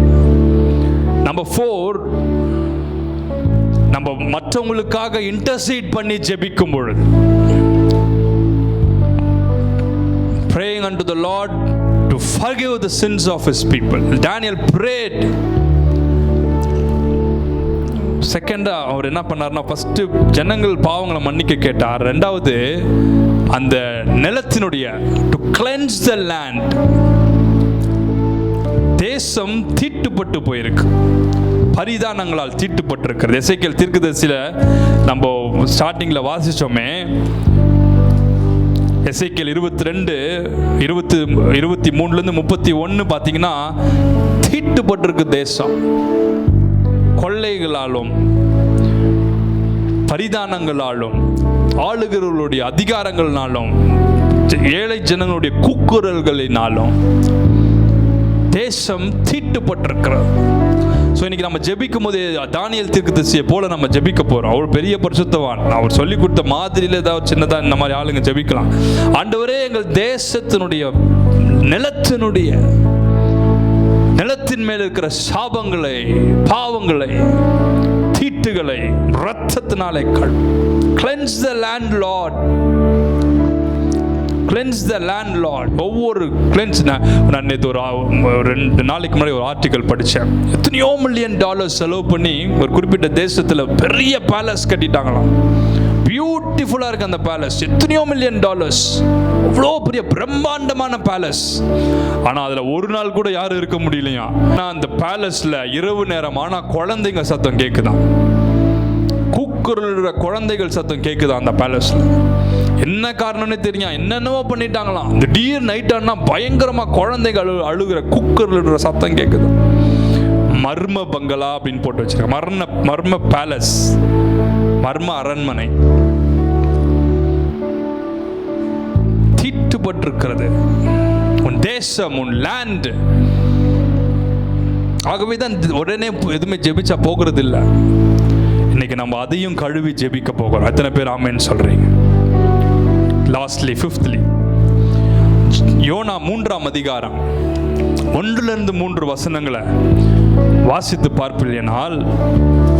Number 4, நம்ம மற்றவங்களுக்காக இன்டர்சீட் பண்ணி ஜெபிக்கும் பொழுது, praying unto the Lord to forgive the sins of his people. Daniel prayed. செகண்டா அவர் என்ன பண்ணார்னா, ஃபர்ஸ்ட் ஜனங்கள் பாவங்களை மன்னிக்க கேட்டார். ரெண்டாவது அந்த நிலத்தினுடைய to cleanse the land. தேசம் தீட்டுப்பட்டு போயிருக்கு, பரிதானங்களால் தீட்டுப்பட்டிருக்கிறது. எசேக்கியேல் தீர்க்கதரிசியில நம்ம ஸ்டார்டிங்ல வாசிச்சோமே, எசேக்கியேல் 22:23-31 பார்த்தீங்கன்னா தீட்டுப்பட்டிருக்கு தேசம். கொள்ளைகளாலும் பரிதானங்களாலும் ஆளுகிறவர்களுடைய அதிகாரங்களினாலும் ஏழை ஜனங்களுடைய கூக்குரல்களினாலும் தேசம் தீட்டுப்பட்டிருக்கிறது. ஸோ இன்னைக்கு நம்ம ஜெபிக்கும் போது தானியேல் தீர்க்கதரிசியை போல நம்ம ஜெபிக்க போறோம். அவர் பெரிய பரிசுத்தவான், அவர் சொல்லி கொடுத்த மாதிரியில் ஏதாவது சின்னதா இந்த மாதிரி ஆளுங்க ஜெபிக்கலாம். ஆண்டவரே, எங்கள் தேசத்தினுடைய நிலத்தின் மேல் இருக்கிற சாபங்களை, பாவங்களை, தீட்டுகளை இரத்தத்தினாலே cleanse the land, Lord. Cleanse the land, Lord. ஒவ்வொரு cleanse. நான் நேற்று ஒரு 2 நாளைக்கு முன்னாடி ஒரு ஆர்டிக்கல் படித்தேன். எத்தனையோ $1 மில்லியன் செலவு பண்ணி ஒரு குறிப்பிட்ட தேசத்தில் பெரிய பேலஸ் கட்டிட்டாங்களாம். பியூட்டிஃபுல்லாக இருக்கு அந்த பேலஸ். எத்தனையோ $1 மில்லியன், அவ்வளோ பெரிய பிரம்மாண்டமான பேலஸ். ஆனால் அதில் ஒரு நாள் கூட யாரும் இருக்க முடியலையா? ஆனால் அந்த பேலஸில் இரவு நேரம் ஆனால் குழந்தைங்க சத்தம் கேட்குதான், கூக்குரல்ற குழந்தைகள் சத்தம் கேட்குதான் அந்த பேலஸ்ல. என்ன காரணம்னு தெரியும், என்னென்னவோ பண்ணிட்டாங்களாம். திடீர் நைட் ஆனா பயங்கரமா குழந்தைகள் அழுகிற கூக்குரல்ற சத்தம் கேட்குது. மர்ம பங்களா அப்படின்னு போட்டு வச்சிருக்க, மர்ம பேலஸ், மர்ம அரண்மனை தீட்டுப்பட்டிருக்கிறது உன் தேசம், உன் லேண்ட். ஆகவே தான் உடனே எதுவுமே ஜெபிச்சா போகிறது இல்லை. இன்னைக்கு நம்ம அதையும் கழுவி ஜெபிக்க போகிறோம். எத்தனை பேர் ஆமென் சொல்றீங்க? லாஸ்ட்லி, 5th, யோனா 3ஆம் அதிகாரம் 1-3 வசனங்களை வாசித்து பார்ப்பீர்களானால்,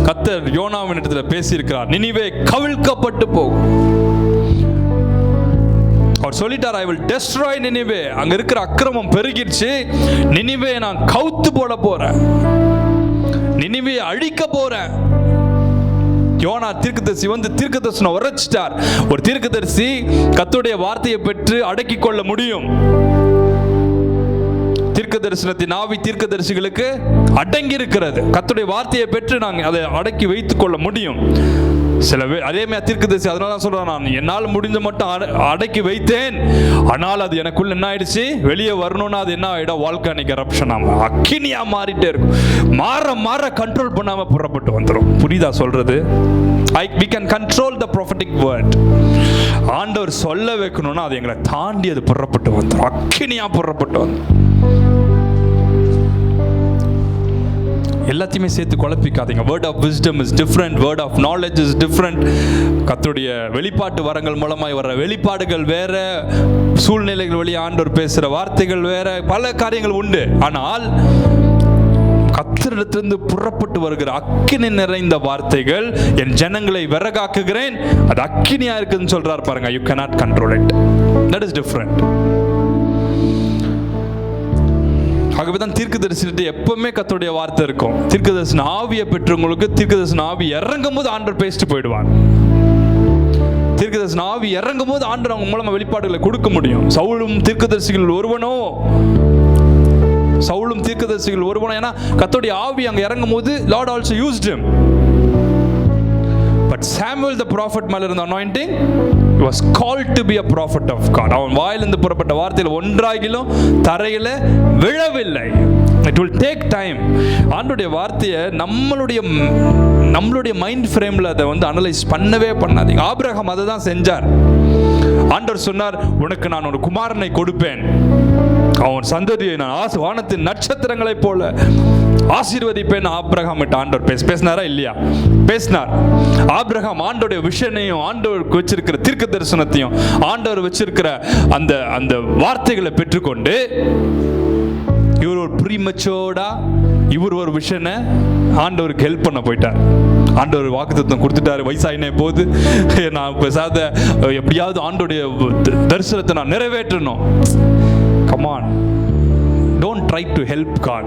கர்த்தர் யோனாவின் இடத்துல பேசியிருக்கிறார். நினிவே கவிழ்க்கப்பட்டு போகும். அவர் சொல்லிட்டார், I will destroy நினிவே. அங்க இருக்கிற அக்கிரமம் பெருகிடுச்சு, நினிவே நான் கவுத்து போட போறேன், நினிவே அழிக்க போறேன். யோனா தீர்க்கதரிசி வந்து தீர்க்கதரிசனம் உரைச்சிட்டார். ஒரு தீர்க்கதரிசி கர்த்தருடைய வார்த்தையை பெற்று அடக்கிக் கொள்ள முடியும். தீர்க்கதரிசனத்தின் ஆவி தீர்க்கதரிசிகளுக்கு அடங்கி இருக்கிறது. கர்த்தருடைய வார்த்தையை பெற்று நாங்கள் அதை அடக்கி வைத்துக் கொள்ள முடியும். அதே மாதிரி தீர்க்கதரிசி அதனால தான் சொல்றான், நான் என்னால் முடிஞ்ச மட்டும் அடக்கி வைத்தேன், ஆனால் அது எனக்குள்ள என்ன ஆயிடுச்சு, வெளியே வரணும்னா அது என்ன ஆயிடும், வால்கானிக் எரப்ஷன் ஆகும், அக்கினியா மாறிட்டே இருக்கும். மாற கண்ட்ரோல் பண்ணாம புறப்பட்டு வந்துடும். புரியுதா சொல்றது? we can control the prophetic word. ஆண்டவர் சொல்ல வைக்கணும்னா அது எங்களை தாண்டி அது புறப்பட்டு வந்துடும், அக்கினியா புறப்பட்டு வந்துடும். எல்லாத்தையுமே சேர்த்து குழப்பிக்காதீங்க. Word of wisdom is different, word of knowledge is different. கர்த்தருடைய வெளிப்பாட்டு வரங்கள் மூலமாய் வர்ற வெளிப்பாடுகள் வேற, சூழ்நிலைகள் வழியா ஆண்டவர் பேசுற வார்த்தைகள் வேற, பல காரியங்கள் உண்டு. ஆனால் கர்த்தரிடத்திலிருந்து புறப்பட்டு வருகிற அக்கினி நிறைந்த வார்த்தைகள், என் ஜனங்களை விறகாக்குகிறேன், அது அக்கினியா இருக்குன்னு சொல்றார் பாருங்க. You cannot control it. That is different. ஆகவேதான் தீர்க்கதரிசிகிட்ட எப்பவுமே கர்த்தருடைய வார்த்தை இருக்கும். தீர்க்கதரிசன ஆவியை பெற்றவங்களுக்கு தீர்க்கதரிசன ஆவி இறங்கும் போது ஆண்டவர் பேசிட்டு போயிடுவார். தீர்க்கதரிசன ஆவி இறங்கும் போது ஆண்டவர் அவங்க மூலமா வெளிப்பாடுகளை கொடுக்க முடியும். சவுலும் தீர்க்கதரிசிகள் ஒருவனோ, ஏன்னா கர்த்தருடைய ஆவி அங்க இறங்கும் போது Lord also used him. But Samuel the prophet மேல இருந்த anointing, he was called to be a prophet of God. அவன் வாயிலிருந்து புறப்பட்ட வார்த்தையில் ஒன்றாகிலும் தரையில விழவில்லை. It will take time. ஆண்டவருடைய வார்த்தையை நம்மளுடைய மைண்ட் ஃப்ரேம்ல அதை வந்து அனலைஸ் பண்ணவே பண்ணாதீங்க. ஆபிரகாம் அதை தான் செஞ்சார். ஆண்டவர் சொன்னார், உனக்கு நான் ஒரு குமாரனை கொடுப்பேன், அவன் சந்ததியை நான் வானத்தின் நட்சத்திரங்களைப் போல ஆசீர்வதிப்பேன் ஆபிரகாம் ஆண்டவர் பேசினாரா இல்லையா? பேசினார். ஆபிரகாம் ஆண்டோடைய விஷனையும் ஆண்டவருக்கு வச்சிருக்கிற தீர்க்க தரிசனத்தையும் ஆண்டவர் வச்சிருக்கிற அந்த அந்த வார்த்தைகளை பெற்றுக்கொண்டு இவர் ஒரு ப்ரீமெச்சோர்டா இவர் ஒரு விஷனை ஆண்டவருக்கு ஹெல்ப் பண்ண போயிட்டார். ஆண்டவர் வாக்குத்தத்தம் கொடுத்துட்டாரு, வயசாயினே போது நான் பேசாத எப்படியாவது ஆண்டோடைய தரிசனத்தை நான் நிறைவேற்றணும். Come on, don't try to help God.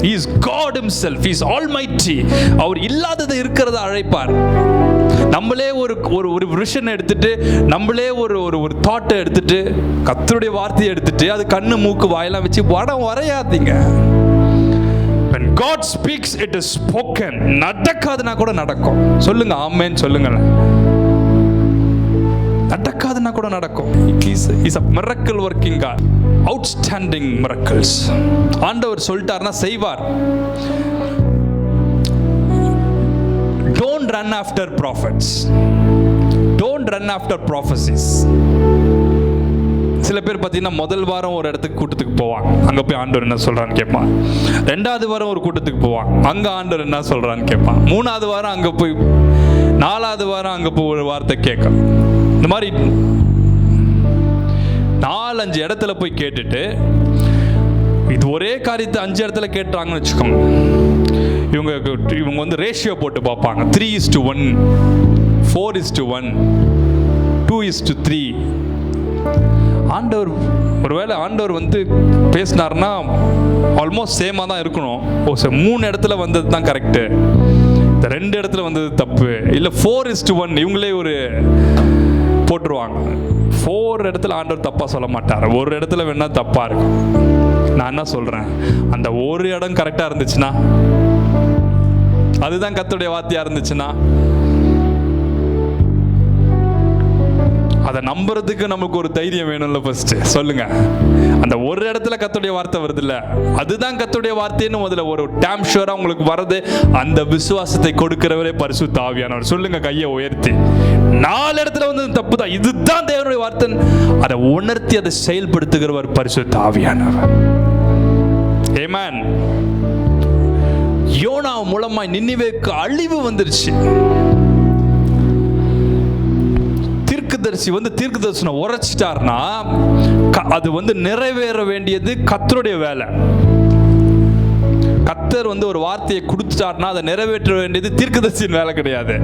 He is God himself. He is almighty. அவர் இல்லாததை இருக்கிறத அழைப்பார். நம்மளே ஒரு ஒரு விஷன் எடுத்துட்டு, நம்மளே ஒரு ஒரு தாட்டை எடுத்துட்டு, கர்த்தருடைய வார்த்தையை எடுத்துட்டு அது கண்ணு மூக்கு வாயெல்லாம் வச்சு படம் வரையாதீங்க. When God speaks, it is spoken. நடக்காதுன்னா கூட நடக்கும். சொல்லுங்க ஆமென் சொல்லுங்க. நடக்காதுன்னா கூட நடக்கும். He's a miracle working God. Outstanding miracles. ஆண்டவர் சொல்லிட்டார்னா செய்வார். Don't run after prophets. Don't run after prophecies. சில பேர் பார்த்தீங்கன்னா முதல் வாரம் ஒரு இடத்துக்கு கூட்டத்துக்கு போவாங்க, அங்கே போய் ஆண்டவர் என்ன சொல்கிறான்னு கேட்பான். ரெண்டாவது வாரம் ஒரு கூட்டத்துக்கு போவான், அங்கே ஆண்டவர் என்ன சொல்கிறான்னு கேட்பான். மூணாவது வாரம் அங்கே போய், நாலாவது வாரம் அங்கே போய் ஒரு வார்த்தை கேட்கும். இந்த மாதிரி 4-5 இடத்துல போய் கேட்டுட்டு இது ஒரே காரியத்தை 5 இடத்துல கேட்டுறாங்கன்னு வச்சுக்கோங்க. இவங்க வந்து ரேஷியோ போட்டு பார்ப்பாங்க. 3:1, 4:1, 2:3. ஆண்டவர் ஒருவேளை ஆண்டவர் வந்து பேசினார்னா ஆல்மோஸ்ட் சேமாக தான் இருக்கணும். 3 இடத்துல வந்தது தான் கரெக்டு, இந்த 2 இடத்துல வந்தது தப்பு, இல்லை 4:1 இவங்களே ஒரு போட்டுருவாங்க. 4 இடத்துல ஆண்டவர் தப்பாக சொல்ல மாட்டார், ஒரு இடத்துல வேணா தப்பாக இருக்கும். நான் என்ன சொல்கிறேன், அந்த ஒரு இடம் கரெக்டாக இருந்துச்சுன்னா, அதுதான் கர்த்தருடைய வார்த்தையாக இருந்துச்சுன்னா, அதை நம்புறதுக்கு நமக்கு ஒரு தைரியம் வேணும்ல. ஃபர்ஸ்ட் சொல்லுங்க, அந்த ஒரு இடத்துல கர்த்தருடைய வார்த்தை வருது இல்ல, அதுதான் கர்த்தருடைய வார்த்தைன்னு முதல்ல ஒரு டேம் ஷூரா உங்களுக்கு வருது. அந்த விசுவாசத்தை கொடுக்கிறவரே பரிசுத்த ஆவியானவர். சொல்லுங்க கையை உயர்த்தி. 4 இடத்துல வந்து தப்பு தான், இதுதான் தேவனுடைய வார்த்தை, அதை உணர்த்தி அதை செயல்படுத்துகிறவர் பரிசுத்த ஆவியானவர். ஆமென். யோனா மூலமாய் நினிவேக்கு அழிவு வந்துருச்சு. தீர்க்கதரிசி வந்து தீர்க்க தரிசனம் உரைச்சிட்டார்னா அது வந்து நிறைவேற வேண்டியது கர்த்தருடைய வேலை. கர்த்தர் வந்து ஒரு வார்த்தையை கொடுத்துட்டார்னா அதை நிறைவேற்ற வேண்டியது தீர்க்கதரிசியின் வேலை கிடையாது,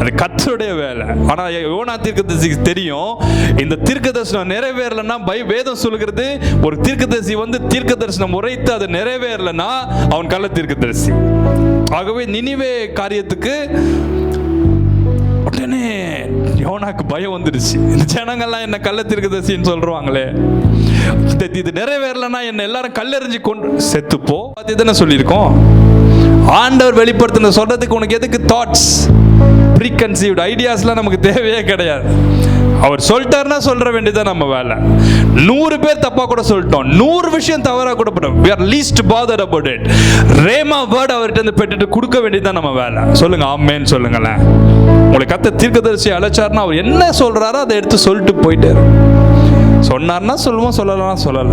அது கர்த்தருடைய வேலை. ஆனா யோனா தீர்க்கதரிசிக்கு தெரியும், இந்த தீர்க்க தரிசனம் நிறைவேறலன்னா, வேதம் சொல்லுகிறது ஒரு தீர்க்கதரிசி வந்து தீர்க்க தரிசனம் உரைத்து அது நிறைவேறலன்னா அவன் கள்ள தீர்க்கதரிசி. ஆகவே நினிவே காரியத்துக்கு உடனே யோனாக்கு பயம் வந்துருச்சு. இந்த ஜனங்கள்லாம் என்ன கள்ள தீர்க்கதரிசின்னு சொல்றாங்களே, இது நிறைவேறலன்னா என்ன எல்லாரும் கல்லெறிஞ்சு கொண்டு செத்துப்போ தானே சொல்லியிருக்கோம். ஆண்டவர் வெளிப்படுத்தின சொல்றதுக்கு உனக்கு எதுக்கு தாட்ஸ், ப்ரீகன்சீவ்ட் ஐடியாஸ்லாம் நமக்கு தேவையே கிடையாது. அவர் சொல்லிட்டாருன்னா சொல்ற வேண்டியதான் நம்ம வேலை. 100 பேர் தப்பா கூட சொல்லிட்டோம், 100 விஷயம் தவறா கூட போட்டோம், we are least bothered about it. Rhema word அவர்கிட்ட இருந்து பெற்றுட்டு கொடுக்க வேண்டியதுதான் நம்ம வேலை. சொல்லுங்க ஆமென் சொல்லுங்களேன். உங்களை கர்த்தர் தீர்க்கதரிசி அழைச்சாருன்னா அவர் என்ன சொல்றாரோ அதை எடுத்து சொல்லிட்டு போயிட்டே சொன்னார்னா சொல்லுவோம், சொல்லலாம் சொல்லல.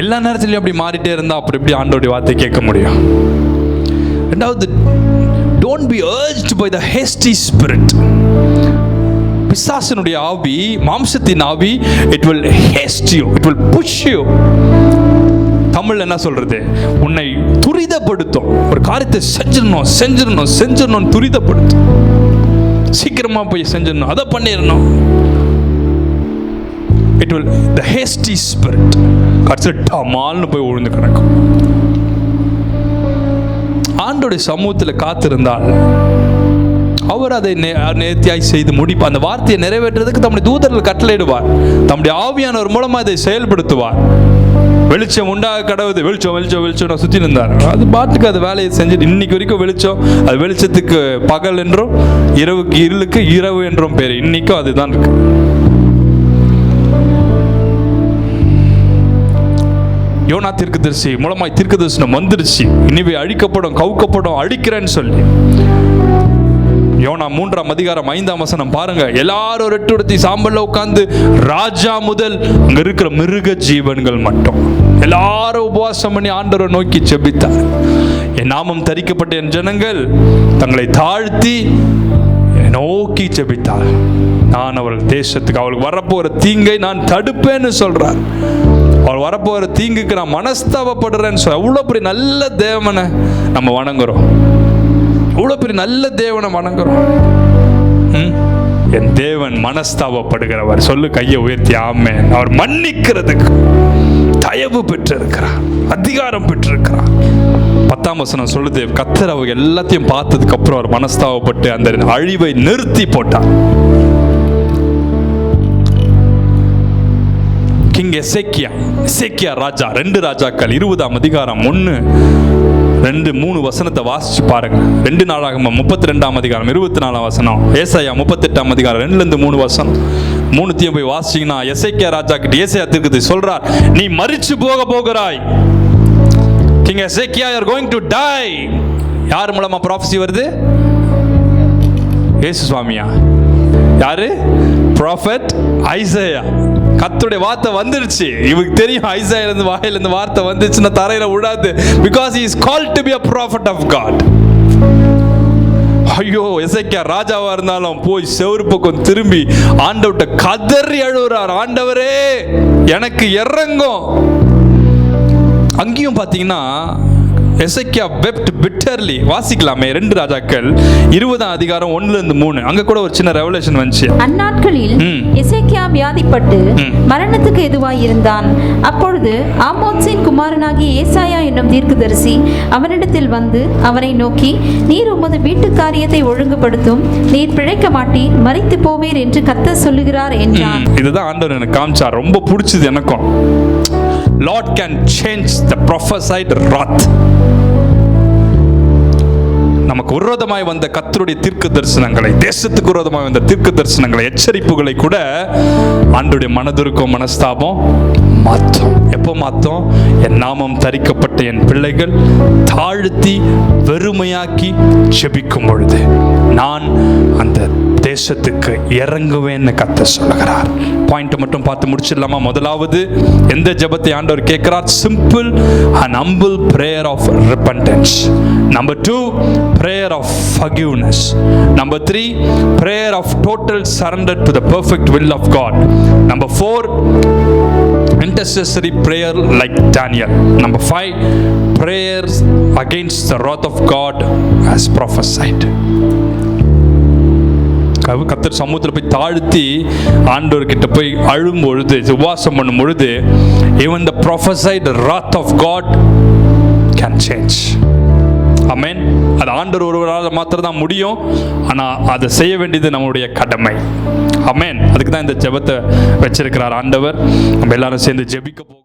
எல்லா நேரத்திலையும் அப்படி மாறிட்டே இருந்தா அப்புறம் எப்படி ஆண்டவருடைய வார்த்தை கேட்க முடியும்? ரெண்டாவது, don't be urged by the hasty spirit. பிசாசினுடைய ஆவி, மாம்சத்தின் ஆவி, it will haste you, it will push you. தமிழ்ல என்ன சொல்றது, உன்னை துரிதப்படுத்தும். ஒரு காரியத்தை செஞ்சிடணும் செஞ்சிடணும் செஞ்சிடணும் துரிதப்படுத்தும். சீக்கிரமா போய் செஞ்சிடணும், அதை பண்ணிடணும். It will, the hasty spirit, கர்த்தமால்னு போய் விழுந்து கிடக்கும். ஆண்டோடைய சமூகத்தில் காத்திருந்தால் அவர் அதை நேர்த்தியாய் செய்து முடிப்பார். அந்த வார்த்தையை நிறைவேற்றுறதுக்கு தம்முடைய தூதர்கள் கட்டளையிடுவார், தம்முடைய ஆவியானவர் மூலமா அதை செயல்படுத்துவார். வெளிச்சம் உண்டாக கடவுது, வெளிச்சம் வெளிச்சம் வெளிச்சம் சுற்றி இருந்தார், அது பாட்டுக்கு அது வேலையை செஞ்சுட்டு இன்னைக்கு வரைக்கும் வெளிச்சம், அது வெளிச்சத்துக்கு பகல் என்றும் இரவுக்கு இருளுக்கு இரவு என்றும் பேர், இன்னைக்கும் அதுதான் இருக்கு. யோனா தீர்க்கதரிசி மூலமாய் தீர்க்கதரிசனம் வந்துருச்சு, இனிவே அழிக்கப்படும் கவுக்கப்படும் அழிக்கிறேன்னு சொல்லி. யோனா 3:5 பாருங்க. எல்லாரும் ரெட்டுடுத்தி சாம்பல்ல உட்கார்ந்து, ராஜா முதல் அங்க இருக்கிற மிருக ஜீவன்கள் மட்டும் எல்லாரும் உபவாசம் பண்ணி ஆண்டவரை நோக்கி ஜெபித்தார். என் நாமம் தரிக்கப்பட்ட என் ஜனங்கள் தங்களை தாழ்த்தி நோக்கி ஜெபித்தார். நான் அவர்கள் தேசத்துக்கு, அவளுக்கு வரப்போகிற தீங்கை நான் தடுப்பேன்னு சொல்றார். அவள் வரப்போகிற தீங்குக்கு நான் மனஸ்தாபப்படுறேன்னு சொல்ற. அவ்வளோ பெரிய நல்ல தேவனை நம்ம வணங்குறோம். அவ்வளோ பெரிய நல்ல தேவனை வணங்குறோம். என் தேவன் மனஸ்தாபப்படுகிறவர். சொல்லு, கையை உயர்த்தி ஆமென். அவர் மன்னிக்கிறதுக்கு தயவு பெற்றிருக்கிறார், அதிகாரம் பெற்றிருக்கிறார். 10 சொல்லுது, கர்த்தர் அவங்க எல்லாத்தையும் பார்த்ததுக்கு அப்புறம் அவர் மனஸ்தாபப்பட்டு அந்த அழிவை நிறுத்தி போட்டார். கிங் எசேக்கியா ராஜா, 2 ராஜாக்கள் 20ஆம் அதிகாரம் 1, 2, 3 வசனத்தை வாசிச்சு பாருங்க. 2 நாளாகமம் 32ஆம் அதிகாரம் 24ஆம் வசனம், ஏசாயா 38ஆம் அதிகாரம் 2-3 வசனம், 3 போய் வாசிச்சீங்கன்னா எசேக்கியா ராஜா கிட்ட ஏசாயா தீர்க்கதரிசி சொல்றார், நீ மரிச்சு போகிறாய். King Hezekiah, you are going to die. யார் மூலமா ப்ராஃபஸி வருது? இயேசு சுவாமியா? யாரு? Prophet Isaiah. கர்த்தருடைய வார்த்தை வந்துருச்சு. இவருக்கு தெரியும் ஐசையா இருந்து வாயில இருந்து வார்த்தை வந்துச்சுன்னா தரையில விடாது. Because he is called to be a prophet of God. ஐயோ, எசேக்கியா ராஜாவா இருந்தாலும் போய் செவுரு பக்கம் திரும்பி ஆண்டவர்ட்ட கதறி அழுறார், ஆண்டவரே எனக்கு இறங்கும். அங்கேயும் பார்த்தீங்கன்னா எசேக்கியா wept bitterly. வாசிக்கலாமே 2 ராஜாக்கள் 20ஆம் அதிகாரம் 1-3. அங்க கூட ஒரு சின்ன ரெவலேஷன் வந்துச்சு. அந்நாட்களில் எசேக்கியா வியாதிப்பட்டு மரணத்துக்கு எதுவாயிருந்தான். அப்பொழுது ஆமோத்சின் குமாரனாகிய ஏசாயா என்னும் தீர்க்கதரிசி அவனிடத்தில் வந்து அவனை நோக்கி, நீர் உமது வீட்டு காரியத்தை ஒழுங்குபடுத்தும், நீர் பிழைக்க மாட்டீர், மரித்து போவீர் என்று கர்த்தர் சொல்லுகிறார் என்றான். இதுதான் ஆண்டவர் எனக்கு காமிச்சார். ரொம்ப பிடிச்சது எனக்கும். Lord can change the prophesied wrath. நமக்கு விரோதமாய் வந்த கர்த்தருடைய தீர்க்க தரிசனங்களை, தேசத்துக்கு விரோதமாய் வந்த தீர்க்க தரிசனங்களை, எச்சரிப்புகளை கூட ஆண்டவருடைய மனதிற்கும் மனஸ்தாபம் மாற்றும். எப்போ மாற்றும்? என் நாமம் தரிக்கப்பட்ட என் பிள்ளைகள் தாழ்த்தி வெறுமையாக்கி ஜெபிக்கும் பொழுது நான் அந்த தேசத்துக்கு இறங்குவேன்னு கர்த்தர் சொல்லுகிறார். பாயிண்ட் மட்டும் பார்த்து முடிச்சிடலாமா? முதலாவது, எந்த ஜெபத்தை ஆண்டவர் கேட்கிறார்? Simple and humble prayer of repentance. Number 2, prayer of forgiveness. Number 3, prayer of total surrender to the perfect will of God. Number 4, intercessory prayer like Daniel. Number 5, prayers against the wrath of God as prophesied. கர்த்தர் சமூகத்தில் போய் தாழ்த்தி ஆண்டவர்கிட்ட போய் அழும் பொழுது, உபவாசம் பண்ணும் பொழுது, even the prophesied wrath of God can change. ஆமென். அது ஆண்டவர் ஒருவரால் மாத்திரம் தான் முடியும். ஆனால் அதை செய்ய வேண்டியது நம்மளுடைய கடமை. ஆமென். அதுக்கு தான் இந்த ஜெபத்தை வச்சிருக்கிறார் ஆண்டவர். நம்ம எல்லாரும் சேர்ந்து ஜெபிக்க போகிறோம்.